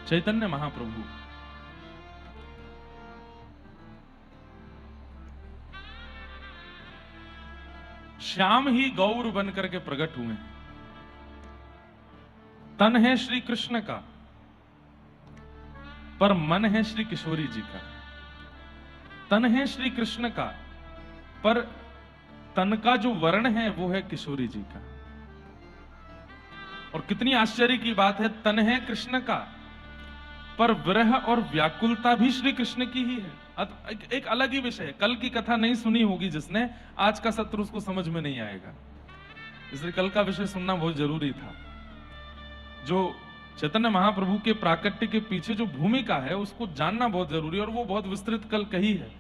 चैतन्य महाप्रभु श्याम ही गौर बन करके प्रकट हुए हैं। तन है श्री कृष्ण का, पर मन है श्री किशोरी जी का। तन है श्री कृष्ण का, पर तन का जो वर्ण है वो है किशोरी जी का। और कितनी आश्चर्य की बात है, तन है कृष्ण का, पर विरह और व्याकुलता भी श्री कृष्ण की ही है। एक अलग ही विषय है। कल की कथा नहीं सुनी होगी जिसने, आज का सत्र उसको समझ में नहीं आएगा, इसलिए कल का विषय सुनना बहुत जरूरी था। जो चैतन्य महाप्रभु के प्राकट्य के पीछे जो भूमिका है उसको जानना बहुत जरूरी है, और वो बहुत विस्तृत कल कही है।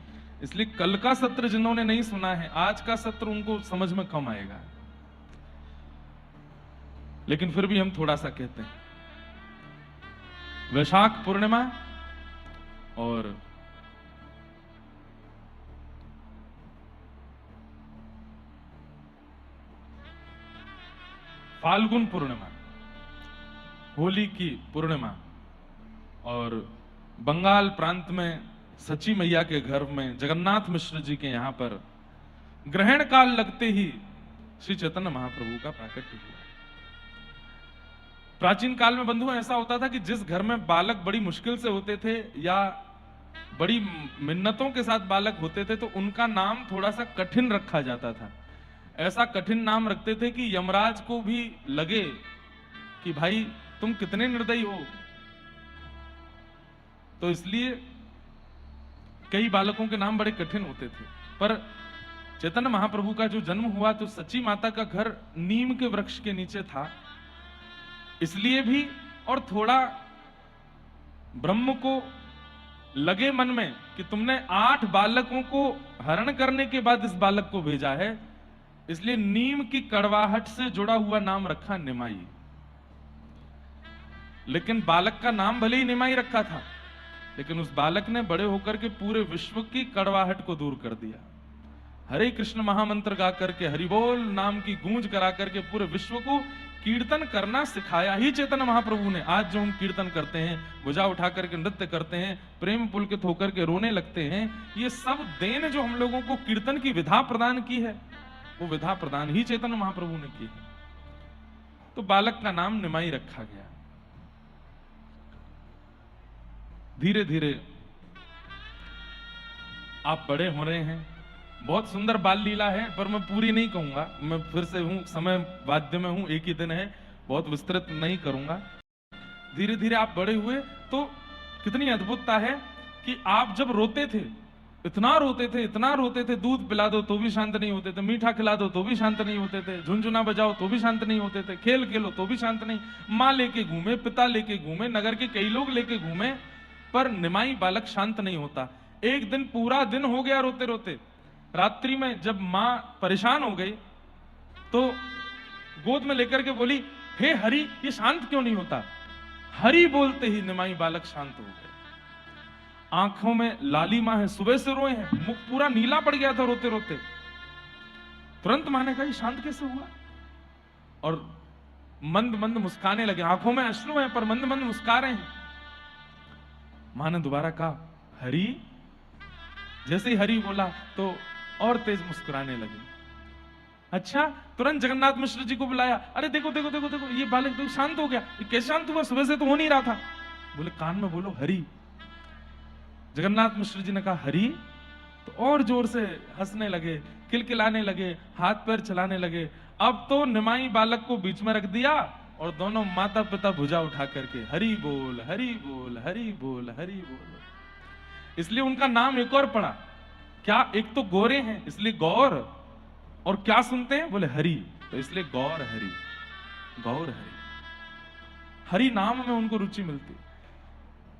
इसलिए कल का सत्र जिन्होंने नहीं सुना है, आज का सत्र उनको समझ में कम आएगा, लेकिन फिर भी हम थोड़ा सा कहते हैं। वैशाख पूर्णिमा और फाल्गुन पूर्णिमा, होली की पूर्णिमा, और बंगाल प्रांत में सची मैया के घर में जगन्नाथ मिश्र जी के यहां पर ग्रहण काल लगते ही श्री चैतन्य महाप्रभु का प्राकट्य हुआ। प्राचीन काल में बंधुओं ऐसा होता था कि जिस घर में बालक बड़ी मुश्किल से होते थे या बड़ी मिन्नतों के साथ बालक होते थे, तो उनका नाम थोड़ा सा कठिन रखा जाता था। ऐसा कठिन नाम रखते थे कि यमराज को भी लगे कि भाई तुम कितने निर्दयी हो। तो इसलिए कई बालकों के नाम बड़े कठिन होते थे। पर चैतन्य महाप्रभु का जो जन्म हुआ तो सच्ची माता का घर नीम के वृक्ष के नीचे था, इसलिए भी, और थोड़ा ब्रह्म को लगे मन में कि तुमने 8 बालकों को हरण करने के बाद इस बालक को भेजा है, इसलिए नीम की कड़वाहट से जुड़ा हुआ नाम रखा निमाई। लेकिन बालक का नाम भले ही निमाई रखा था, लेकिन उस बालक ने बड़े होकर के पूरे विश्व की कड़वाहट को दूर कर दिया। हरे कृष्ण महामंत्र गा करके, हरि बोल नाम की गूंज करा करके पूरे विश्व को कीर्तन करना सिखाया ही चैतन्य महाप्रभु ने। आज जो हम कीर्तन करते हैं, भुजा उठा करके नृत्य करते हैं, प्रेम पुलकित होकर के रोने लगते हैं, ये सब देन जो हम लोगों को कीर्तन की विधा प्रदान की है, वो विधा प्रदान ही चैतन्य महाप्रभु ने की है। तो बालक का नाम निमाई रखा गया। धीरे धीरे आप बड़े हो रहे हैं। बहुत सुंदर बाल लीला है, पर मैं पूरी नहीं कहूंगा। मैं फिर से हूं, समय वाद्य में हूं, एक ही दिन है, बहुत विस्तृत नहीं करूंगा। धीरे धीरे आप बड़े हुए तो कितनी अद्भुतता है कि आप जब रोते थे, इतना रोते थे, दूध पिला दो तो भी शांत नहीं होते थे, मीठा खिला दो तो भी शांत नहीं होते थे, झुनझुना बजाओ तो भी शांत नहीं होते थे, खेल खेलो तो भी शांत नहीं। माँ लेके घूमे, पिता लेके घूमे, नगर के कई लोग लेके घूमे, पर निमाई बालक शांत नहीं होता। एक दिन पूरा दिन हो गया रोते रोते। रात्रि में जब मां परेशान हो गई तो गोद में लेकर के बोली, हे हरि, ये शांत क्यों नहीं होता? हरि बोलते ही निमाई बालक शांत हो गए। आंखों में लालिमा है, सुबह से रोए हैं, मुख पूरा नीला पड़ गया था रोते रोते। तुरंत मां ने कहा, ये शांत कैसे हुआ? और मंद मंद मुस्काने लगे। आंखों में अश्रु हैं पर मंद मंद मुस्का रहे हैं। मां ने दोबारा कहा, हरि। जैसे ही हरि बोला तो और तेज मुस्कुराने लगे। अच्छा, तुरंत जगन्नाथ मिश्र जी को बुलाया। अरे देखो देखो देखो देखो, ये बालक तो शांत हो गया। ये कैसे शांत हुआ? सुबह से तो हो नहीं रहा था। बोले, कान में बोलो हरि। जगन्नाथ मिश्र जी ने कहा, हरि। तो और जोर से हंसने लगे, किलकिलाने लगे, हाथ पैर चलाने लगे। अब तो निमाई बालक को बीच में रख दिया और दोनों माता पिता भुजा उठा करके हरि बोल, हरि बोल, हरि बोल, हरि बोल। इसलिए उनका नाम एक और पड़ा। क्या? एक तो गोरे हैं इसलिए गौर, और क्या सुनते हैं? बोले हरि, तो इसलिए गौर हरि, गौर हरि। हरि नाम में उनको रुचि मिलती।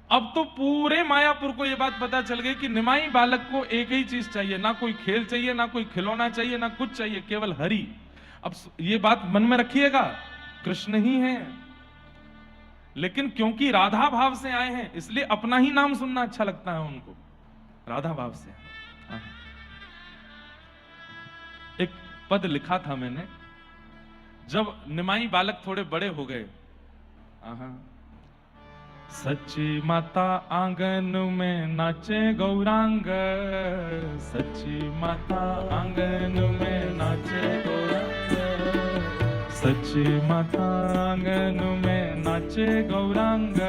अब तो पूरे मायापुर को यह बात पता चल गई कि निमाई बालक को एक ही चीज चाहिए, ना कोई खेल चाहिए, ना कोई खिलौना चाहिए, ना कुछ चाहिए, केवल हरि। अब ये बात मन में रखिएगा, कृष्ण ही है, लेकिन क्योंकि राधा भाव से आए हैं इसलिए अपना ही नाम सुनना अच्छा लगता है उनको, राधा भाव से। एक पद लिखा था मैंने, जब निमाई बालक थोड़े बड़े हो गए, सच्ची माता आंगन में नाचे गौरांग, सच्ची माता आंगन में नाचे गौरांग, सच्ची माता आंगन में नाचे गौरांग,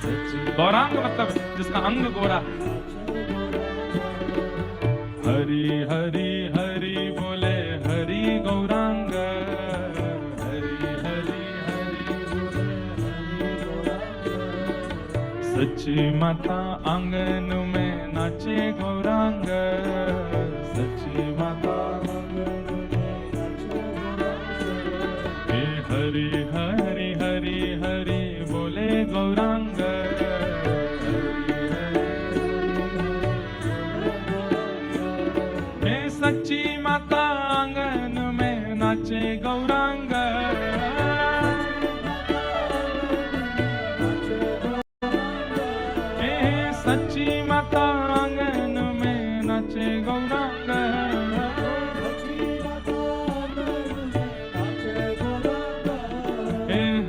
सच्ची गौरांग मतलब जिसका अंग गोरा। हरि हरि हरि बोले हरि गौरांग, हरि हरि हरि बोले हरि गौरांग, सच्ची माता आंगन में नाचे गौरांग, सच्ची माता आंगन में नाचे गौरांग, हरि हरि हरि हरि बोले गौरांग, सच्ची माता आंगन में नाचे गौरांग, सच्ची माता आंगन में नाचे गौरांग,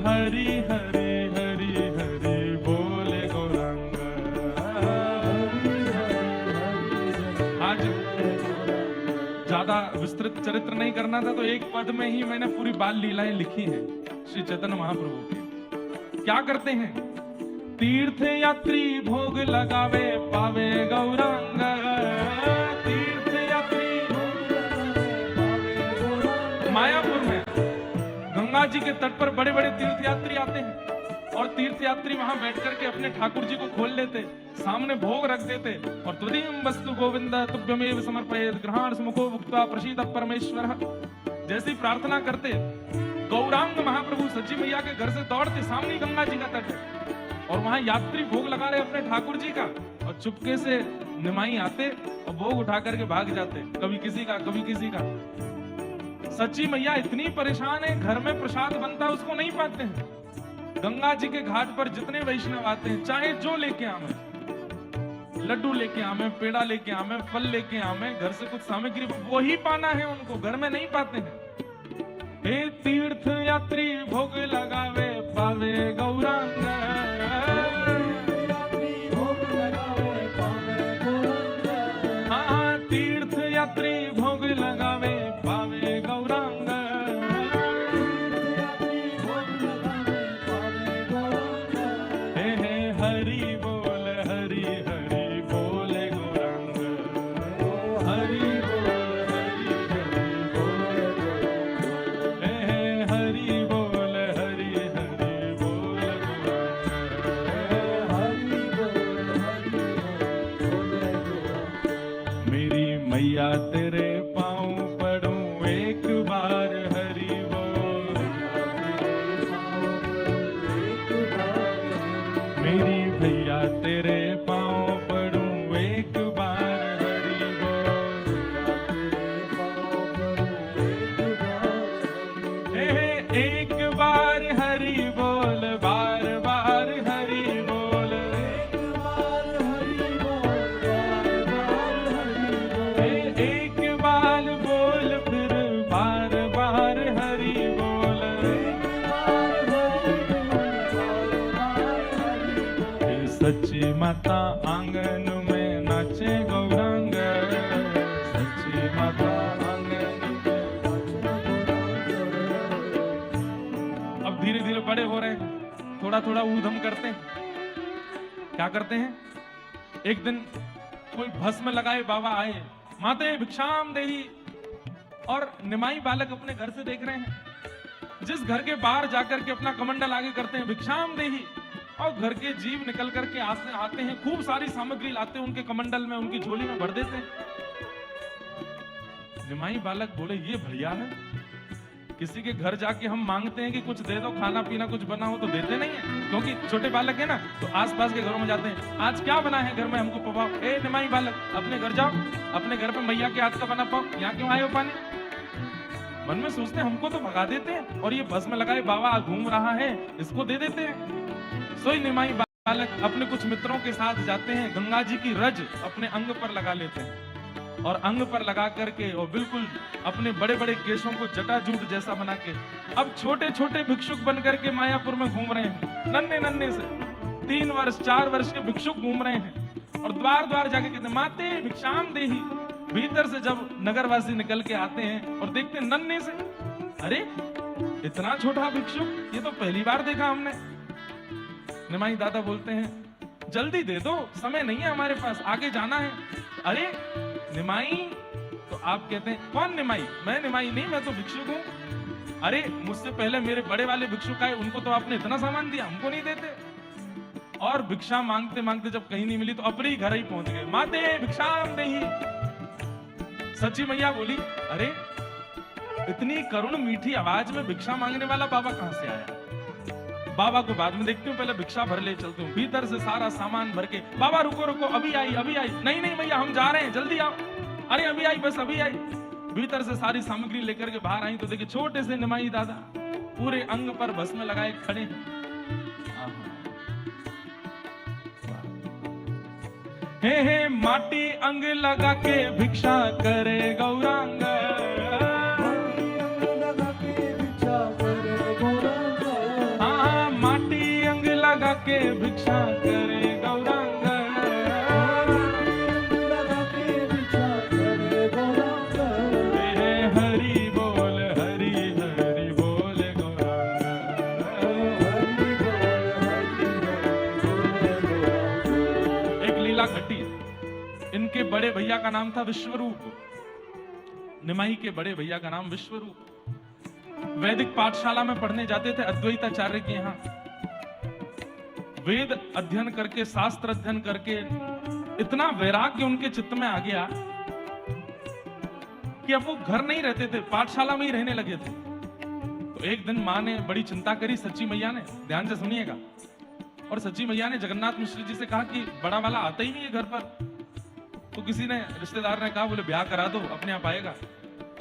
हरि हरि हरि हरि बोले गौरांग। आज ज्यादा विस्तृत चरित्र नहीं करना था, तो एक पद में ही मैंने पूरी बाल लीलाएं लिखी हैं श्री चैतन्य महाप्रभु की। क्या करते हैं? तीर्थ यात्री भोग लगावे पावे गौरांग, तीर्थ यात्री भोग लगावे पावे गौरांग। मायापुर में गंगा जी के तट पर बड़े बड़े तीर्थ यात्री आते हैं और तीर्थ यात्री वहां बैठ करके अपने ठाकुर जी को खोल लेते, सामने भोग रख देते और तुदीम वस्तु गोविंद तुभ्यमेव समर्पयेत् ग्रहाण सुमुखो भुक्त्वा प्रसीद परमेश्वर। जैसी प्रार्थना करते गौरांग महाप्रभु सच्ची मैया के घर से दौड़ते, सामने गंगा जी का तट है और वहां यात्री भोग लगा रहे अपने ठाकुर जी का, और चुपके से निमाई आते और भोग उठा करके भाग जाते, कभी किसी का कभी किसी का। सच्ची मैया इतनी परेशान है, घर में प्रसाद बनता है उसको नहीं पाते हैं। गंगा जी के घाट पर जितने वैष्णव आते हैं, चाहे जो लेके आवे, लड्डू लेके आवे, पेड़ा लेके आवे, फल लेके आवे, घर से कुछ सामग्री वही पाना है उनको, घर में नहीं पाते हैं। हे तीर्थ यात्री भोग लगावे पावे गौरांग, हाँ तीर्थ यात्री भोग लगावे पावे गौरांग, हे हरि बोल हरि हरि बोले गौरांग, हरि बोल हरि हरि बोले गौरांग, हे हरि बोल हरि हरि बोले गौरांग, हरि बोल हरि हरि बोले गौरांग। मेरी मैया तेरे पाँव पड़ूं एक बार हरि बोल, मेरी भैया तेरे पाँव पड़ूं एक बार हरि बोल, एक बार हरि बोल, बार बार हरि बोल, एक बार हरि बोल, बार बार हरि बोल, एक बार बोल फिर बार बार हरि बोल, एक बार हरि बोल, बार बार हरि बोल। सच्ची माता आंगन में नाचे गौरांग, सच्ची माता आंगन में नाचे गौरांग। अब धीरे धीरे बड़े हो रहे हैं, थोड़ा थोड़ा ऊधम करते हैं। क्या करते हैं? एक दिन कोई भस्म लगाए बाबा आए, माते भिक्षाम देही, और निमाई बालक अपने घर से देख रहे हैं, जिस घर के बाहर जाकर के अपना कमंडल आगे करते हैं भिक्षाम देही, और घर के जीव निकल करके आते हैं, खूब सारी सामग्री लाते हैं उनके कमंडल में, उनकी झोली में भर देते हैं। निमाई बालक बोले ये बढ़िया है, किसी के घर जाके हम मांगते हैं कि कुछ दे दो, खाना पीना कुछ बना हो तो देते नहीं है, क्योंकि छोटे बालक है ना, तो आसपास के घरों में जाते हैं, आज क्या बना है घर में हमको पवाओ। ए निमाई बालक, अपने घर जाओ, अपने घर पे मैया के हाथ का बना पाओ, यहाँ क्यों आए हो पानी। मन में सोचते हैं हमको तो भगा देते हैं, और ये भस्म लगाए बाबा घूम रहा है, इसको दे देते हैं। सोई निमाई बालक अपने कुछ मित्रों के साथ जाते हैं, गंगा जी की रज अपने अंग पर लगा लेते हैं, और अंग पर लगा करके और बिल्कुल अपने बड़े बड़े केशों को जटाजूट जैसा बना के अब छोटे छोटे भिक्षुक बन करके मायापुर में घूम रहे हैं, नन्हे नन्हे से। 3 वर्ष 4 वर्ष के भिक्षुक घूम रहे हैं और द्वार द्वार जाके कहते माते भिक्षाम देही। भीतर से जब नगरवासी निकल के आते हैं और देखते नन्हे से, अरे इतना छोटा भिक्षुक, ये तो पहली बार देखा हमने। निमाई दादा बोलते हैं जल्दी दे दो, समय नहीं है हमारे पास, आगे जाना है। अरे निमाई, तो आप कहते हैं कौन निमाई? मैं निमाई नहीं, मैं तो भिक्षुक हूं। अरे मुझसे पहले मेरे बड़े वाले भिक्षुक आए, उनको तो आपने इतना सामान दिया, हमको नहीं देते। और भिक्षा मांगते मांगते जब कहीं नहीं मिली तो अपने ही घर ही पहुंच गए, माते भिक्षाम देही। सच्ची मैया बोली, अरे इतनी करुण मीठी आवाज में भिक्षा मांगने वाला बाबा कहां से आया? बाबा को बाद में देखती हूँ, पहले भिक्षा भर ले चलती हूँ। भीतर से सारा सामान भर के, बाबा रुको रुको, अभी आई अभी आई। नहीं नहीं भैया हम जा रहे हैं, जल्दी आओ। अरे अभी आई, बस अभी आई। भीतर से सारी सामग्री लेकर के बाहर आई तो देखिए छोटे से निमाई दादा पूरे अंग पर भस्म लगाए खड़े हैं। हे माटी अंग लगा के भिक्षा करे गौरांग, हाँ माटी अंग लगा के भिक्षा करे गौरांग। हरि बोल हरि हरि बोल गौरांग। एक लीला घटी, इनके बड़े भैया का नाम था विश्वरूप। निमाई के बड़े भैया का नाम विश्वरूप। वैदिक पाठशाला में पढ़ने जाते थे अद्वैताचार्य के यहाँ। वेद अध्ययन करके, शास्त्र अध्ययन करके इतना वैराग्य उनके चित्त में आ गया कि अब वो घर नहीं रहते थे, पाठशाला में ही रहने लगे थे। तो एक दिन माँ ने बड़ी चिंता करी, सच्ची मैया ने, ध्यान से सुनिएगा। और सच्ची मैया ने जगन्नाथ मिश्र जी से कहा कि बड़ा वाला आता ही नहीं है घर पर। तो किसी ने, रिश्तेदार ने कहा, बोले ब्याह करा दो, अपने आप आएगा,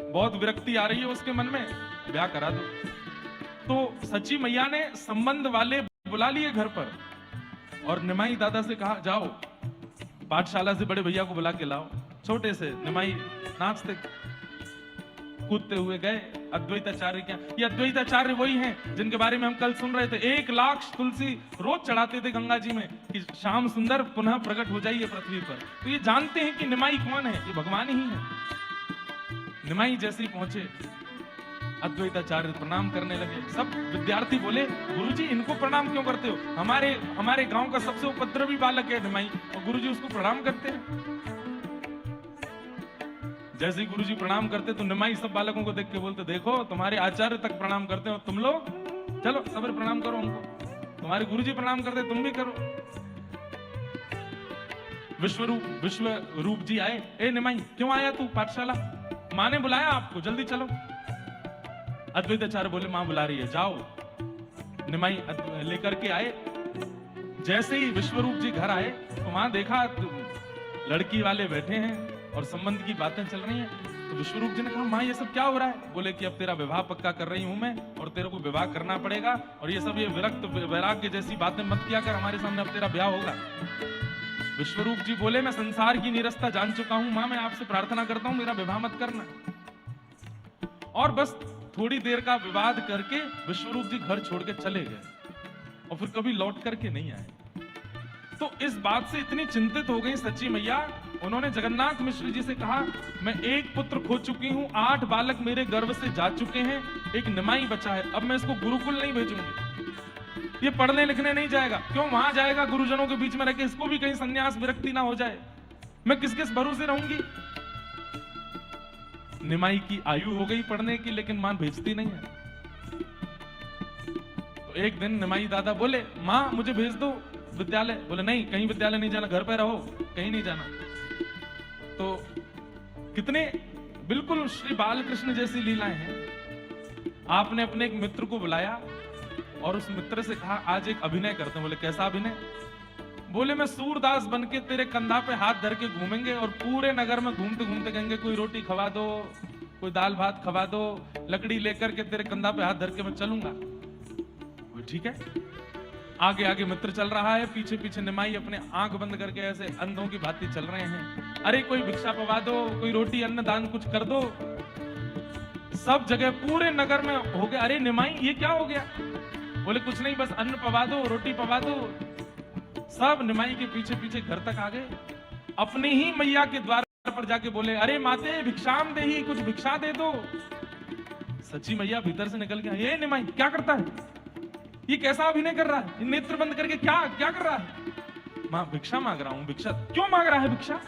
बहुत विरक्ति आ रही है उसके मन में, ब्याह करा दो। तो सच्ची मैया ने संबंध वाले बुला लिए घर पर और निमाई दादा से कहा जाओ पाठशाला से बड़े भैया को बुला के लाओ। छोटे से निमाई नाचते कूदते हुए गए अद्वैताचार्य के। ये अद्वैताचार्य वही हैं जिनके बारे में हम कल सुन रहे थे। 1 लाख तुलसी रोज चढ़ाते थे गंगा जी में कि श्याम सुंदर पुनः प्रकट हो जाइए पृथ्वी पर। तो ये जानते हैं कि निमाई कौन है, ये भगवान ही है। निमाई जैसे ही पहुंचे अद्वैताचार्य प्रणाम करने लगे। सब विद्यार्थी बोले गुरुजी इनको प्रणाम क्यों करते हो? हमारे गांव का सबसे उपद्रवी बालक है निमाई, और गुरुजी उसको प्रणाम करते हैं। जैसे ही गुरुजी प्रणाम करते तो निमाई सब बालकों को देख के बोलते, देखो तुम्हारे आचार्य तक प्रणाम करते हो, तुम लोग चलो सब प्रणाम करो हमको। तुम्हारे गुरुजी प्रणाम करते, तुम भी करो। विश्वरूप जी आए। ए निमाई क्यों आया तू पाठशाला? माँ ने बुलाया आपको, जल्दी चलो। अद्वैताचार्य बोले माँ बुला रही है, जाओ। निमाई लेकर के आए। जैसे ही विश्वरूप जी घर आए तो वहां देखा लड़की वाले बैठे हैं और संबंध की बातें चल रही हैं। तो विश्वरूप जी ने कहा माँ ये सब क्या हो रहा है? बोले कि अब तेरा विवाह पक्का कर रही हूं मैं और तेरे को विवाह करना पड़ेगा, और ये सब ये विरक्त वैराग्य जैसी बातें मत किया कर हमारे सामने, अब तेरा ब्याह होगा। विश्वरूप जी बोले मैं संसार की निरस्ता जान चुका हूं माँ, मैं आपसे प्रार्थना करता हूं मेरा विवाह मत करना। और बस थोड़ी देर का विवाद करके विश्वरूप जी घर छोड़ के चले गए और फिर कभी लौट करके नहीं आए। तो इस बात से इतनी चिंतित हो गई सच्ची मैया, उन्होंने जगन्नाथ मिश्र जी से कहा मैं 1 पुत्र खो चुकी हूं, 8 बालक मेरे गर्भ से जा चुके हैं, एक निमाई बचा है, अब मैं इसको गुरुकुल नहीं भेजूंगी, ये पढ़ने लिखने नहीं जाएगा। क्यों वहां जाएगा गुरुजनों के बीच में रहकर, इसको भी कहीं संन्यास विरक्ति ना हो जाए, मैं किस किस भरोसे रहूंगी। निमाई की आयु हो गई पढ़ने की, लेकिन मां भेजती नहीं है। तो एक दिन निमाई दादा बोले मां मुझे भेज दो विद्यालय। बोले नहीं, कहीं विद्यालय नहीं जाना, घर पे रहो, कहीं नहीं जाना। तो कितने बिल्कुल श्री बालकृष्ण जैसी लीलाएं हैं। आपने अपने एक मित्र को बुलाया और उस मित्र से कहा आज एक अभिनय करते हैं। बोले कैसा अभिनय? बोले मैं सूरदास बन के तेरे कंधा पे हाथ धर के घूमेंगे और पूरे नगर में घूमते घूमते कहेंगे कोई रोटी खवा दो, कोई दाल भात खवा दो, लकड़ी लेकर के तेरे कंधा पे हाथ धर के मैं चलूंगा। ठीक है। आगे आगे मित्र चल रहा है, पीछे पीछे निमाई अपने आंख बंद करके ऐसे अंधों की भांति चल रहे हैं। अरे कोई भिक्षा पवा दो, कोई रोटी अन्न दान कुछ कर दो। सब जगह पूरे नगर में हो गया अरे निमाई ये क्या हो गया? बोले कुछ नहीं, बस अन्न पवा दो, रोटी पवा दो। सब निमाई के पीछे पीछे घर तक आ गए। अपनी ही मैया के द्वार पर जाके बोले, अरे माते भिक्षाम दे ही, कुछ भिक्षा दे दो। सच्ची मैया भीतर से निकल के, ये निमाई क्या करता है, ये कैसा अभिनय कर रहा है, नेत्र बंद करके क्या क्या कर रहा है। मां भिक्षा मांग रहा हूं। भिक्षा क्यों मांग रहा है? भिक्षा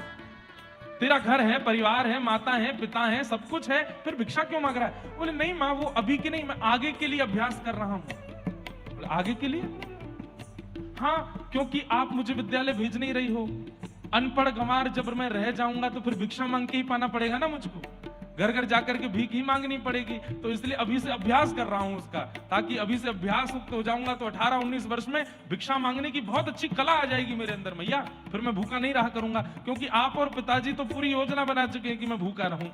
तेरा घर है, परिवार है, माता है, पिता है, सब कुछ है, फिर भिक्षा क्यों मांग रहा है? बोले नहीं मां, वो अभी के नहीं, मैं आगे के लिए अभ्यास कर रहा हूं। आगे के लिए? हाँ, क्योंकि आप मुझे विद्यालय भेज नहीं रही हो। अनपढ़ गंवार जब मैं रह जाऊंगा तो फिर भिक्षा मांग के ही पाना पड़ेगा ना मुझको, घर घर जाकर के भीख ही मांगनी पड़ेगी। तो इसलिए अभी से अभ्यास कर रहा हूं उसका, ताकि अभी से अभ्यास मुक्त हो जाऊंगा तो 18-19 वर्ष में भिक्षा मांगने की बहुत अच्छी कला आ जाएगी मेरे अंदर मैया। फिर मैं भूखा नहीं रहा करूंगा, क्योंकि आप और पिताजी तो पूरी योजना बना चुके हैं कि मैं भूखा रहूं।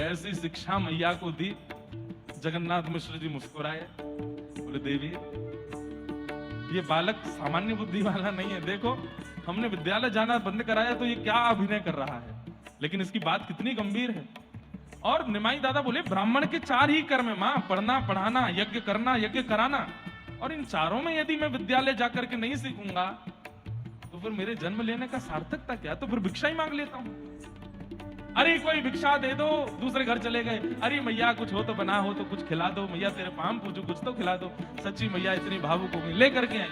ऐसी शिक्षा मैया को दी। जगन्नाथ मिश्र जी मुस्कुराए, बोले देवी ये बालक सामान्य बुद्धि वाला नहीं है। देखो हमने विद्यालय जाना बंद कराया तो ये क्या अभिनय कर रहा है, लेकिन इसकी बात कितनी गंभीर है। और निमाई दादा बोले ब्राह्मण के 4 ही कर्म है मां, पढ़ना, पढ़ाना, यज्ञ करना, यज्ञ कराना। और इन चारों में यदि मैं विद्यालय जाकर के नहीं सीखूंगा तो फिर मेरे जन्म लेने का सार्थकता क्या? तो फिर भिक्षा ही मांग लेता हूं। अरे कोई भिक्षा दे दो, दूसरे घर चले गए। अरे मैया कुछ हो तो बना हो तो कुछ खिला दो, मैया तेरे पाम पूजू कुछ तो खिला दो। सच्ची मैया इतनी भावुक हो गई, लेकर के आई।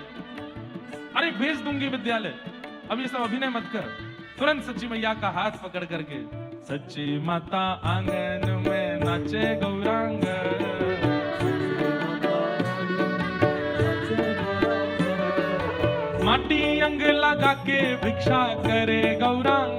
अरे भेज दूंगी विद्यालय, अब ये सब अभिनय मत कर। तुरंत सच्ची मैया का हाथ पकड़ करके, सच्ची माता आंगन में नाचे गौरांग, माटी अंग लगा के भिक्षा करे गौरांग।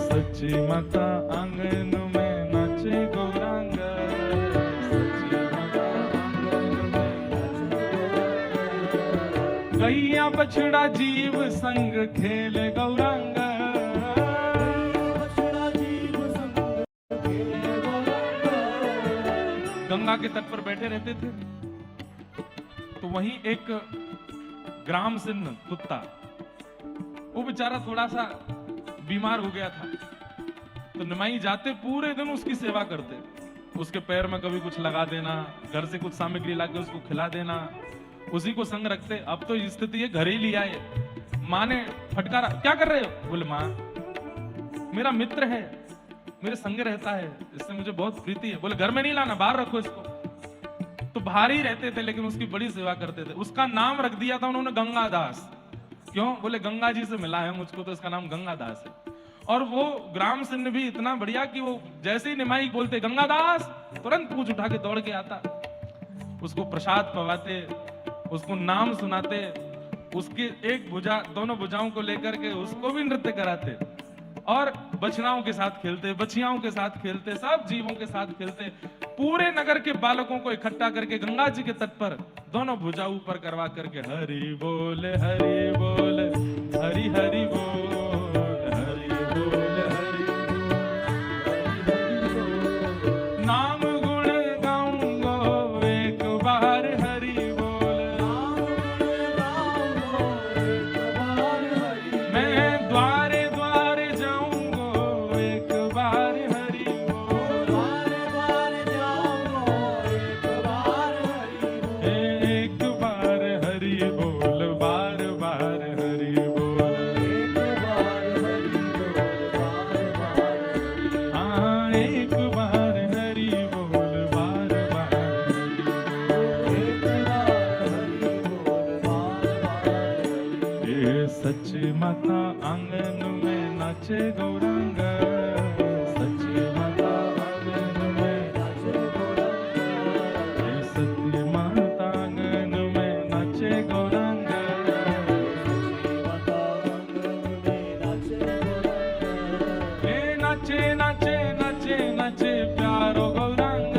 सच्ची माता आंगन में नाचे गौरांग, सच्ची माता आंगन में नाचे। गैया बछड़ा जीव संग खेले गौरांग, गंगा के तट पर बैठे रहते थे तो वहीं एक ग्राम सिंह कुत्ता, वो बेचारा थोड़ा सा बीमार हो गया था। तो निमाई जाते पूरे दिन उसकी सेवा करते, उसके पैर में कभी कुछ लगा देना, घर से कुछ सामग्री लाके उसको खिला देना, उसी को संग रखते। अब तो स्थिति है घर ही लिया है। माँ ने फटकारा, क्या कर रहे हो? बोले माँ मेरा मित्र है, मेरे संग रहता है, इससे मुझे बहुत प्रीति है। बोले घर में नहीं लाना, बाहर रखो इसको। तो बाहर ही रहते थे लेकिन उसकी बड़ी सेवा करते थे। उसका नाम रख दिया था उन्होंने गंगादास। क्यों? बोले गंगा जी से मिला है मुझको तो इसका नाम गंगादास है। और वो ग्राम सिंह भी इतना बढ़िया कि वो जैसे ही निमाई बोलते गंगादास, तुरंत पूछ उठा के दौड़ के आता, उसको प्रसाद पवाते, उसको नाम सुनाते, उसके एक भुजा, दोनों भुजाओं को लेकर के उसको भी नृत्य कराते, और बछड़ाओं के साथ खेलते, बछियाओं के साथ खेलते, सब जीवों के साथ खेलते। पूरे नगर के बालकों को इकट्ठा करके गंगा जी के तट पर दोनों भुजा ऊपर करवा करके हरि बोल हरि बोल, हरि हरि बोल, हरि बोल हरि बोल, नाम गुण गाऊंगो एक बार हरि बोल, मैं द्वारे द्वारे जाऊंगो एक बार हरि बोल, एक बार हरि बोल, बार बार हरि बोल। सच्ची माता आंगन में नाचे गौरांग, सच्ची माता आंगन में नाचे गौरांग, सच्ची माता आंगन में नाचे गौरांग, सच्ची माता आंगन में नाचे गौरांग, नाचे नाचे नाचे नाचे प्यारो गौरांग,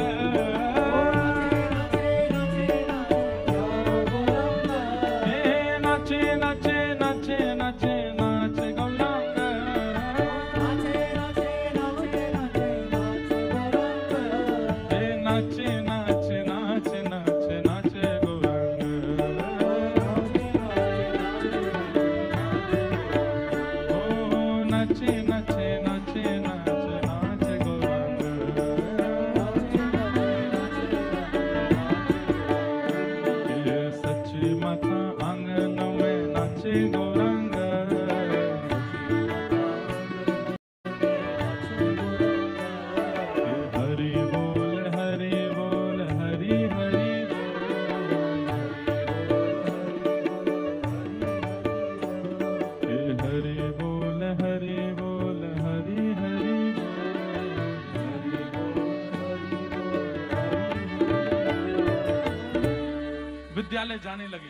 विद्यालय जाने लगे,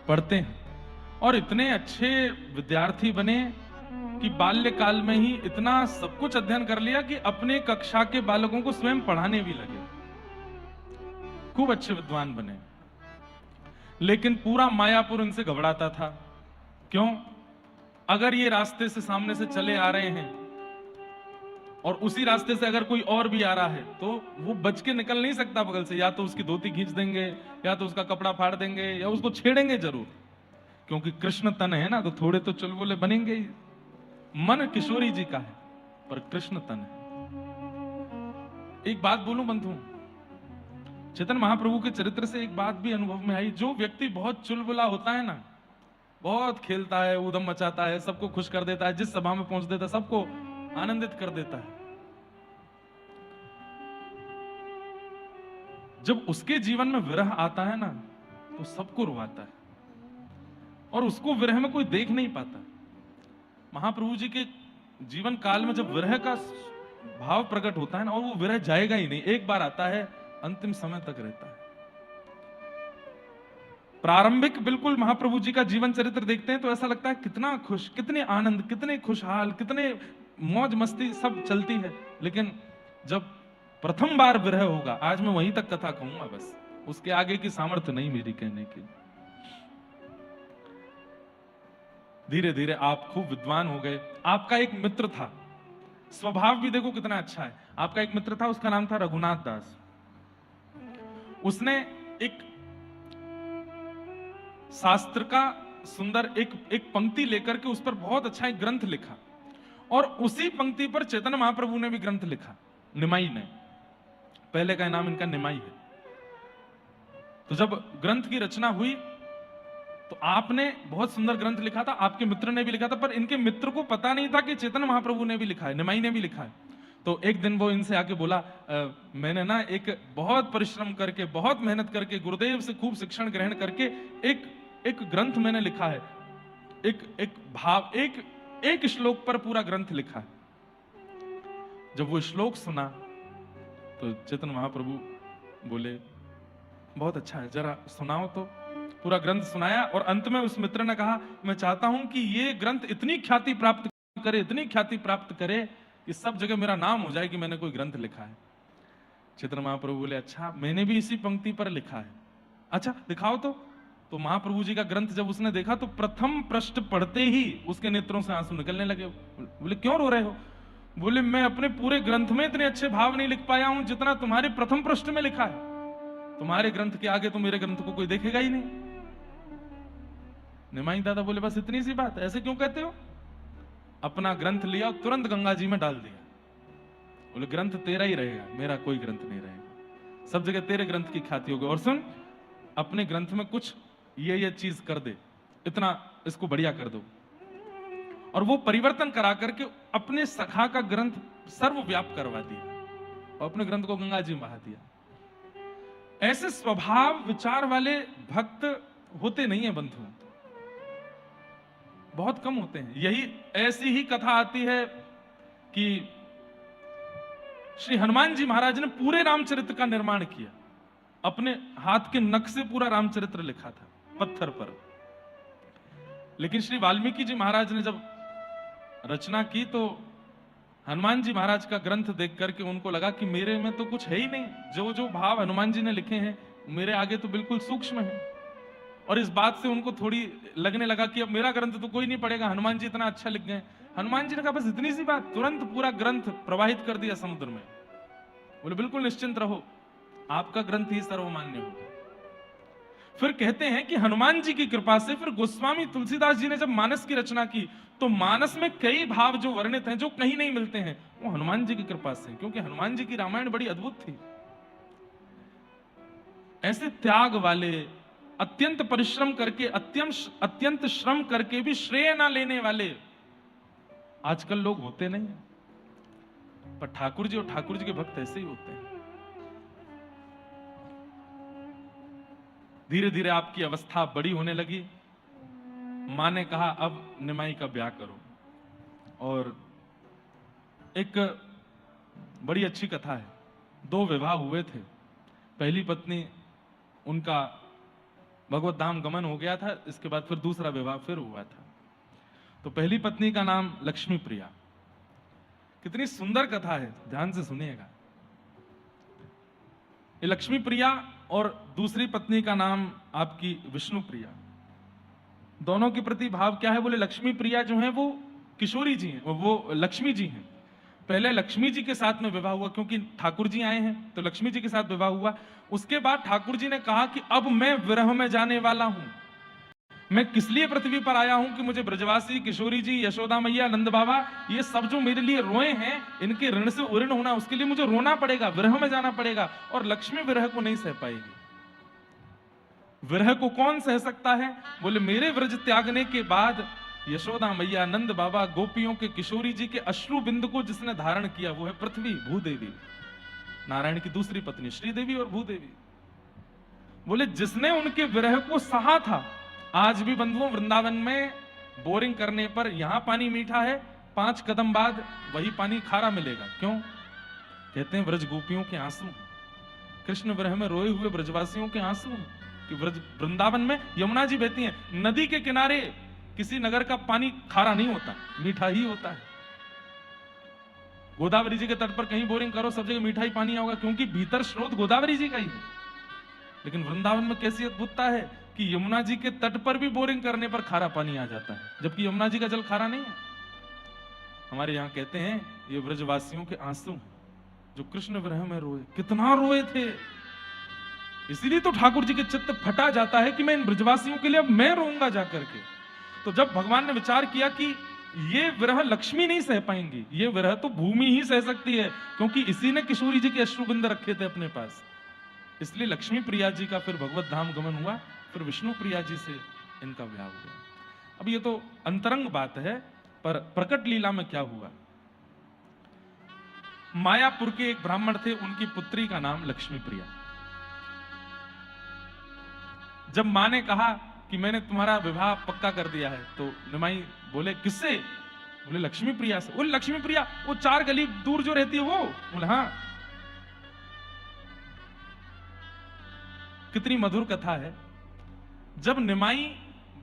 पढ़ते हैं और इतने अच्छे विद्यार्थी बने कि बाल्यकाल में ही इतना सब कुछ अध्ययन कर लिया कि अपने कक्षा के बालकों को स्वयं पढ़ाने भी लगे, खूब अच्छे विद्वान बने। लेकिन पूरा मायापुर इनसे घबराता था। क्यों? अगर ये रास्ते से सामने से चले आ रहे हैं और उसी रास्ते से अगर कोई और भी आ रहा है तो वो बच के निकल नहीं सकता बगल से, या तो उसकी धोती खींच देंगे या तो उसका कपड़ा फाड़ देंगे या उसको छेड़ेंगे जरूर, क्योंकि कृष्ण तन है ना, तो थोड़े तो चुलबुले बनेंगे ही। मन किशोरी जी का है पर कृष्ण तन है। एक बात बोलूं बंधु, चेतन महाप्रभु के चरित्र से एक बात भी अनुभव में आई, जो व्यक्ति बहुत चुलबुला होता है ना, बहुत खेलता है, ऊधम मचाता है, सबको खुश कर देता है, जिस सभा में पहुंच देता है सबको आनंदित कर देता है, जब उसके जीवन में विरह आता है ना तो सबको रुवाता है और उसको विरह में कोई देख नहीं पाता। महाप्रभु जी के जीवन काल में जब विरह का भाव प्रकट होता है ना, और वो विरह जाएगा ही नहीं, एक बार आता है, अंतिम समय तक रहता है। प्रारंभिक बिल्कुल महाप्रभु जी का जीवन चरित्र देखते हैं तो ऐसा लगता है कितना खुश, कितने आनंद, कितने खुशहाल, कितने मौज मस्ती सब चलती है। लेकिन जब प्रथम बार विरह होगा, आज मैं वहीं तक कथा कहूंगा बस, उसके आगे की सामर्थ्य नहीं मेरी कहने की। धीरे धीरे आप खूब विद्वान हो गए। आपका एक मित्र था, स्वभाव भी देखो कितना अच्छा है। आपका एक मित्र था, उसका नाम था रघुनाथ दास। उसने एक शास्त्र का सुंदर एक पंक्ति लेकर के उस पर बहुत अच्छा एक ग्रंथ लिखा, और उसी पंक्ति पर चैतन्य महाप्रभु ने भी ग्रंथ लिखा, निमाई ने। पहले का नाम इनका निमाई है। तो जब ग्रंथ की रचना हुई तो आपने बहुत सुंदर ग्रंथ लिखा था, आपके मित्र ने भी लिखा था, पर इनके मित्र को पता नहीं था कि चैतन्य महाप्रभु ने भी लिखा है, निमाई ने भी लिखा है। तो एक दिन वो इनसे आके बोला, मैंने ना एक बहुत परिश्रम करके, बहुत मेहनत करके, गुरुदेव से खूब शिक्षण ग्रहण करके एक ग्रंथ मैंने लिखा है, एक श्लोक पर पूरा ग्रंथ लिखा है। जब वो श्लोक सुना तो चैतन्य महाप्रभु बोले, बहुत अच्छा है, जरा सुनाओ। तो पूरा ग्रंथ सुनाया, और अंत में उस मित्र ने कहा, मैं चाहता हूं कि ये ग्रंथ इतनी ख्याति प्राप्त करे, इतनी ख्याति प्राप्त करे कि सब जगह मेरा नाम हो जाए कि मैंने कोई ग्रंथ लिखा है। चैतन्य महाप्रभु बोले, अच्छा, मैंने भी इसी पंक्ति पर लिखा है, अच्छा दिखाओ। तो महाप्रभु जी का ग्रंथ जब उसने देखा तो प्रथम पृष्ठ पढ़ते ही उसके नेत्रों से आंसू निकलने लगे। बोले, क्यों रो रहे हो? बोले, मैं अपने पूरे ग्रंथ में इतने अच्छे भाव नहीं लिख पाया हूं जितना तुम्हारे प्रथम पृष्ठ में लिखा है। तुम्हारे ग्रंथ के आगे तो मेरे ग्रंथ को कोई देखेगा ही नहीं। निमाई दादा बोले, बस इतनी सी बात, ऐसे क्यों कहते हो? अपना ग्रंथ लिया और तुरंत गंगा जी में डाल दिया। बोले, ग्रंथ तेरा ही रहेगा, मेरा कोई ग्रंथ नहीं रहेगा, सब जगह तेरे ग्रंथ की ख्याति होगी। और सुन, अपने ग्रंथ में कुछ ये चीज कर दे, इतना इसको बढ़िया कर दो। और वो परिवर्तन करा करके अपने सखा का ग्रंथ सर्वव्याप्त करवा दिया और अपने ग्रंथ को गंगा जी में बहा दिया। ऐसे स्वभाव विचार वाले भक्त होते नहीं है बंधु। बहुत कम होते हैं। यही ऐसी ही कथा आती है कि श्री हनुमान जी महाराज ने पूरे रामचरित्र का निर्माण किया, अपने हाथ के नख से पूरा रामचरित्र लिखा था पत्थर पर। लेकिन श्री वाल्मीकि जी महाराज ने जब रचना की तो हनुमान जी महाराज का ग्रंथ देख करके उनको लगा कि मेरे में तो कुछ है ही नहीं, जो जो भाव हनुमान जी ने लिखे हैं मेरे आगे तो बिल्कुल सूक्ष्म है। और इस बात से उनको थोड़ी लगने लगा कि अब मेरा ग्रंथ तो कोई नहीं पढ़ेगा, हनुमान जी इतना अच्छा लिख गए। हनुमान जी ने कहा बस इतनी सी बात, तुरंत पूरा ग्रंथ प्रवाहित कर दिया समुद्र में। बोले बिल्कुल निश्चिंत रहो, आपका ग्रंथ ही सर्वमान्य होगा। फिर कहते हैं कि हनुमान जी की कृपा से फिर गोस्वामी तुलसीदास जी ने जब मानस की रचना की तो मानस में कई भाव जो वर्णित हैं, जो कहीं नहीं मिलते हैं, वो हनुमान जी की कृपा से, क्योंकि हनुमान जी की रामायण बड़ी अद्भुत थी। ऐसे त्याग वाले, अत्यंत परिश्रम करके, अत्यंत श्रम करके भी श्रेय ना लेने वाले आजकल लोग होते नहीं हैं। पर ठाकुर जी और ठाकुर जी के भक्त ऐसे ही होते हैं। धीरे धीरे आपकी अवस्था बड़ी होने लगी। मां ने कहा अब निमाई का ब्याह करो। और एक बड़ी अच्छी कथा है, 2 विवाह हुए थे। पहली पत्नी उनका भगवत धाम गमन हो गया था, इसके बाद फिर दूसरा विवाह फिर हुआ था। तो पहली पत्नी का नाम लक्ष्मी प्रिया। कितनी सुंदर कथा है, ध्यान से सुनिएगा। ये लक्ष्मी प्रिया और दूसरी पत्नी का नाम आपकी विष्णु प्रिया। दोनों के प्रति भाव क्या है? बोले लक्ष्मी प्रिया जो है वो किशोरी जी हैं, वो लक्ष्मी जी हैं। पहले लक्ष्मी जी के साथ में विवाह हुआ, क्योंकि ठाकुर जी आए हैं तो लक्ष्मी जी के साथ विवाह हुआ। उसके बाद ठाकुर जी ने कहा कि अब मैं विरह में जाने वाला हूं, मैं किस लिए पृथ्वी पर आया हूं कि मुझे ब्रजवासी, किशोरी जी, यशोदा मैया, नंद बाबा, ये सब जो मेरे लिए रोए हैं, इनके ऋण से उऋण होना, उसके लिए मुझे रोना पड़ेगा, विरह में जाना पड़ेगा। और लक्ष्मी विरह को नहीं सह पाएगी। विरह को कौन सह सकता है? बोले मेरे व्रज त्यागने के बाद यशोदा मैया, नंद बाबा, गोपियों के, किशोरी जी के अश्रु बिंद को जिसने धारण किया वो है पृथ्वी, भूदेवी, नारायण की दूसरी पत्नी श्रीदेवी और भूदेवी। बोले जिसने उनके विरह को सहा था, आज भी बंधुओं वृंदावन में बोरिंग करने पर यहां पानी मीठा है, 5 कदम बाद वही पानी खारा मिलेगा। क्यों? कहते हैं व्रज गोपियों के आंसू, कृष्ण विरह में रोए हुए ब्रजवासियों के आंसू कि व्रज वृंदावन में यमुना जी बहती हैं, नदी के किनारे किसी नगर का पानी खारा नहीं होता, मीठा ही होता है। गोदावरी जी के तट पर कहीं बोरिंग करो, सब जगह मीठा ही पानी होगा, क्योंकि भीतर स्रोत गोदावरी जी का ही है। लेकिन वृंदावन में कैसी अद्भुतता है कि यमुना जी के तट पर भी बोरिंग करने पर खारा पानी आ जाता है, जबकि यमुना जी का जल खारा नहीं है। हमारे यहां कहते हैं ये ब्रजवासियों के आंसू जो कृष्ण विरह में रोए, कितना रोए थे। इसीलिए तो ठाकुर जी के चित्त फटा जाता है कि मैं इन ब्रजवासियों के लिए अब मैं रोऊंगा जाकर के। तो जब भगवान ने विचार किया कि ये विरह लक्ष्मी नहीं सह पाएंगी, ये विरह तो भूमि ही सह सकती है, क्योंकि इसी ने किशोरी जी के अश्रुबिंद रखे थे अपने पास, इसलिए लक्ष्मी प्रिया जी का फिर भगवत धाम गमन हुआ, फिर विष्णु प्रिया जी से इनका विवाह हुआ। अब ये तो अंतरंग बात है, पर प्रकट लीला में क्या हुआ? मायापुर के एक ब्राह्मण थे, उनकी पुत्री का नाम लक्ष्मी प्रिया। जब मां ने कहा कि मैंने तुम्हारा विवाह पक्का कर दिया है, तो निमाई बोले किससे? बोले लक्ष्मी प्रिया से। बोले लक्ष्मी प्रिया वो 4 गली दूर जो रहती है वो? बोले हाँ। कितनी मधुर कथा है। जब निमाई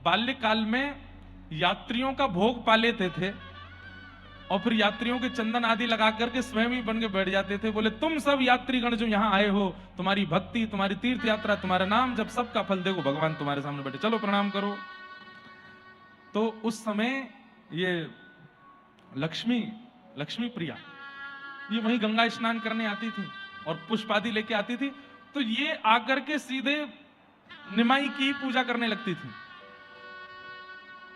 बाल्यकाल में यात्रियों का भोग पा लेते थे और फिर यात्रियों के चंदन आदि लगा करके स्वयं ही बन के बैठ जाते थे, बोले तुम सब यात्रीगण जो यहां आए हो, तुम्हारी भक्ति, तुम्हारी तीर्थ यात्रा, तुम्हारा नाम जब सबका फल देखो, भगवान तुम्हारे सामने बैठे, चलो प्रणाम करो। तो उस समय ये लक्ष्मी प्रिया ये वहीं गंगा स्नान करने आती थी और पुष्प आदि लेके आती थी, तो ये आकर के सीधे निमाई की पूजा करने लगती थी।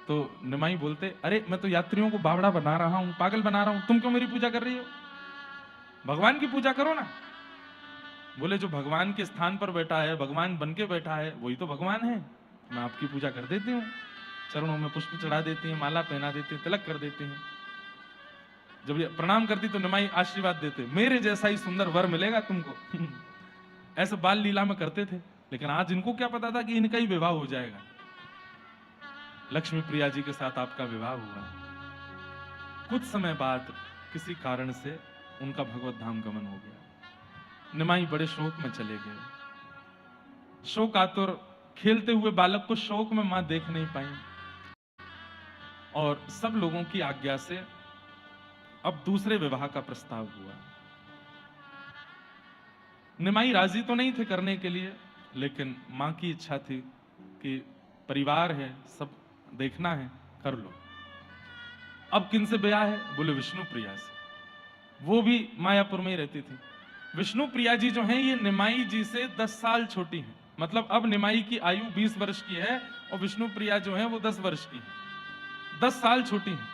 तो निमाई बोलते अरे मैं तो यात्रियों को बावड़ा बना रहा हूं, पागल बना रहा हूं, तुम क्यों मेरी पूजा कर रही हो? भगवान की पूजा करो ना। बोले जो भगवान के स्थान पर बैठा है, भगवान बन के बैठा है, वही तो भगवान है, मैं आपकी पूजा कर देती हूँ, चरणों में पुष्प चढ़ा देती है, माला पहना देती है, तिलक कर देती है। जब ये प्रणाम करती तो निमाई आशीर्वाद देते, मेरे जैसा ही सुंदर वर मिलेगा तुमको। ऐसे बाल लीला में करते थे। लेकिन आज इनको क्या पता था कि इनका ही विवाह हो जाएगा। लक्ष्मी प्रिया जी के साथ आपका विवाह हुआ। कुछ समय बाद किसी कारण से उनका भगवत धाम गमन हो गया। निमाई बड़े शोक में चले गए। शोकातुर खेलते हुए बालक को शोक में मां देख नहीं पाई और सब लोगों की आज्ञा से अब दूसरे विवाह का प्रस्ताव हुआ। निमाई राजी तो नहीं थे करने के लिए, लेकिन मां की इच्छा थी कि परिवार है, सब देखना है, कर लो। अब किन से ब्याह है? बोले विष्णु प्रिया से। वो भी मायापुर में ही रहती थी। विष्णु प्रिया जी जो हैं, ये निमाई जी से 10 साल छोटी हैं। मतलब अब निमाई की आयु 20 वर्ष की है और विष्णु प्रिया जो है वो 10 वर्ष की है, 10 साल छोटी हैं।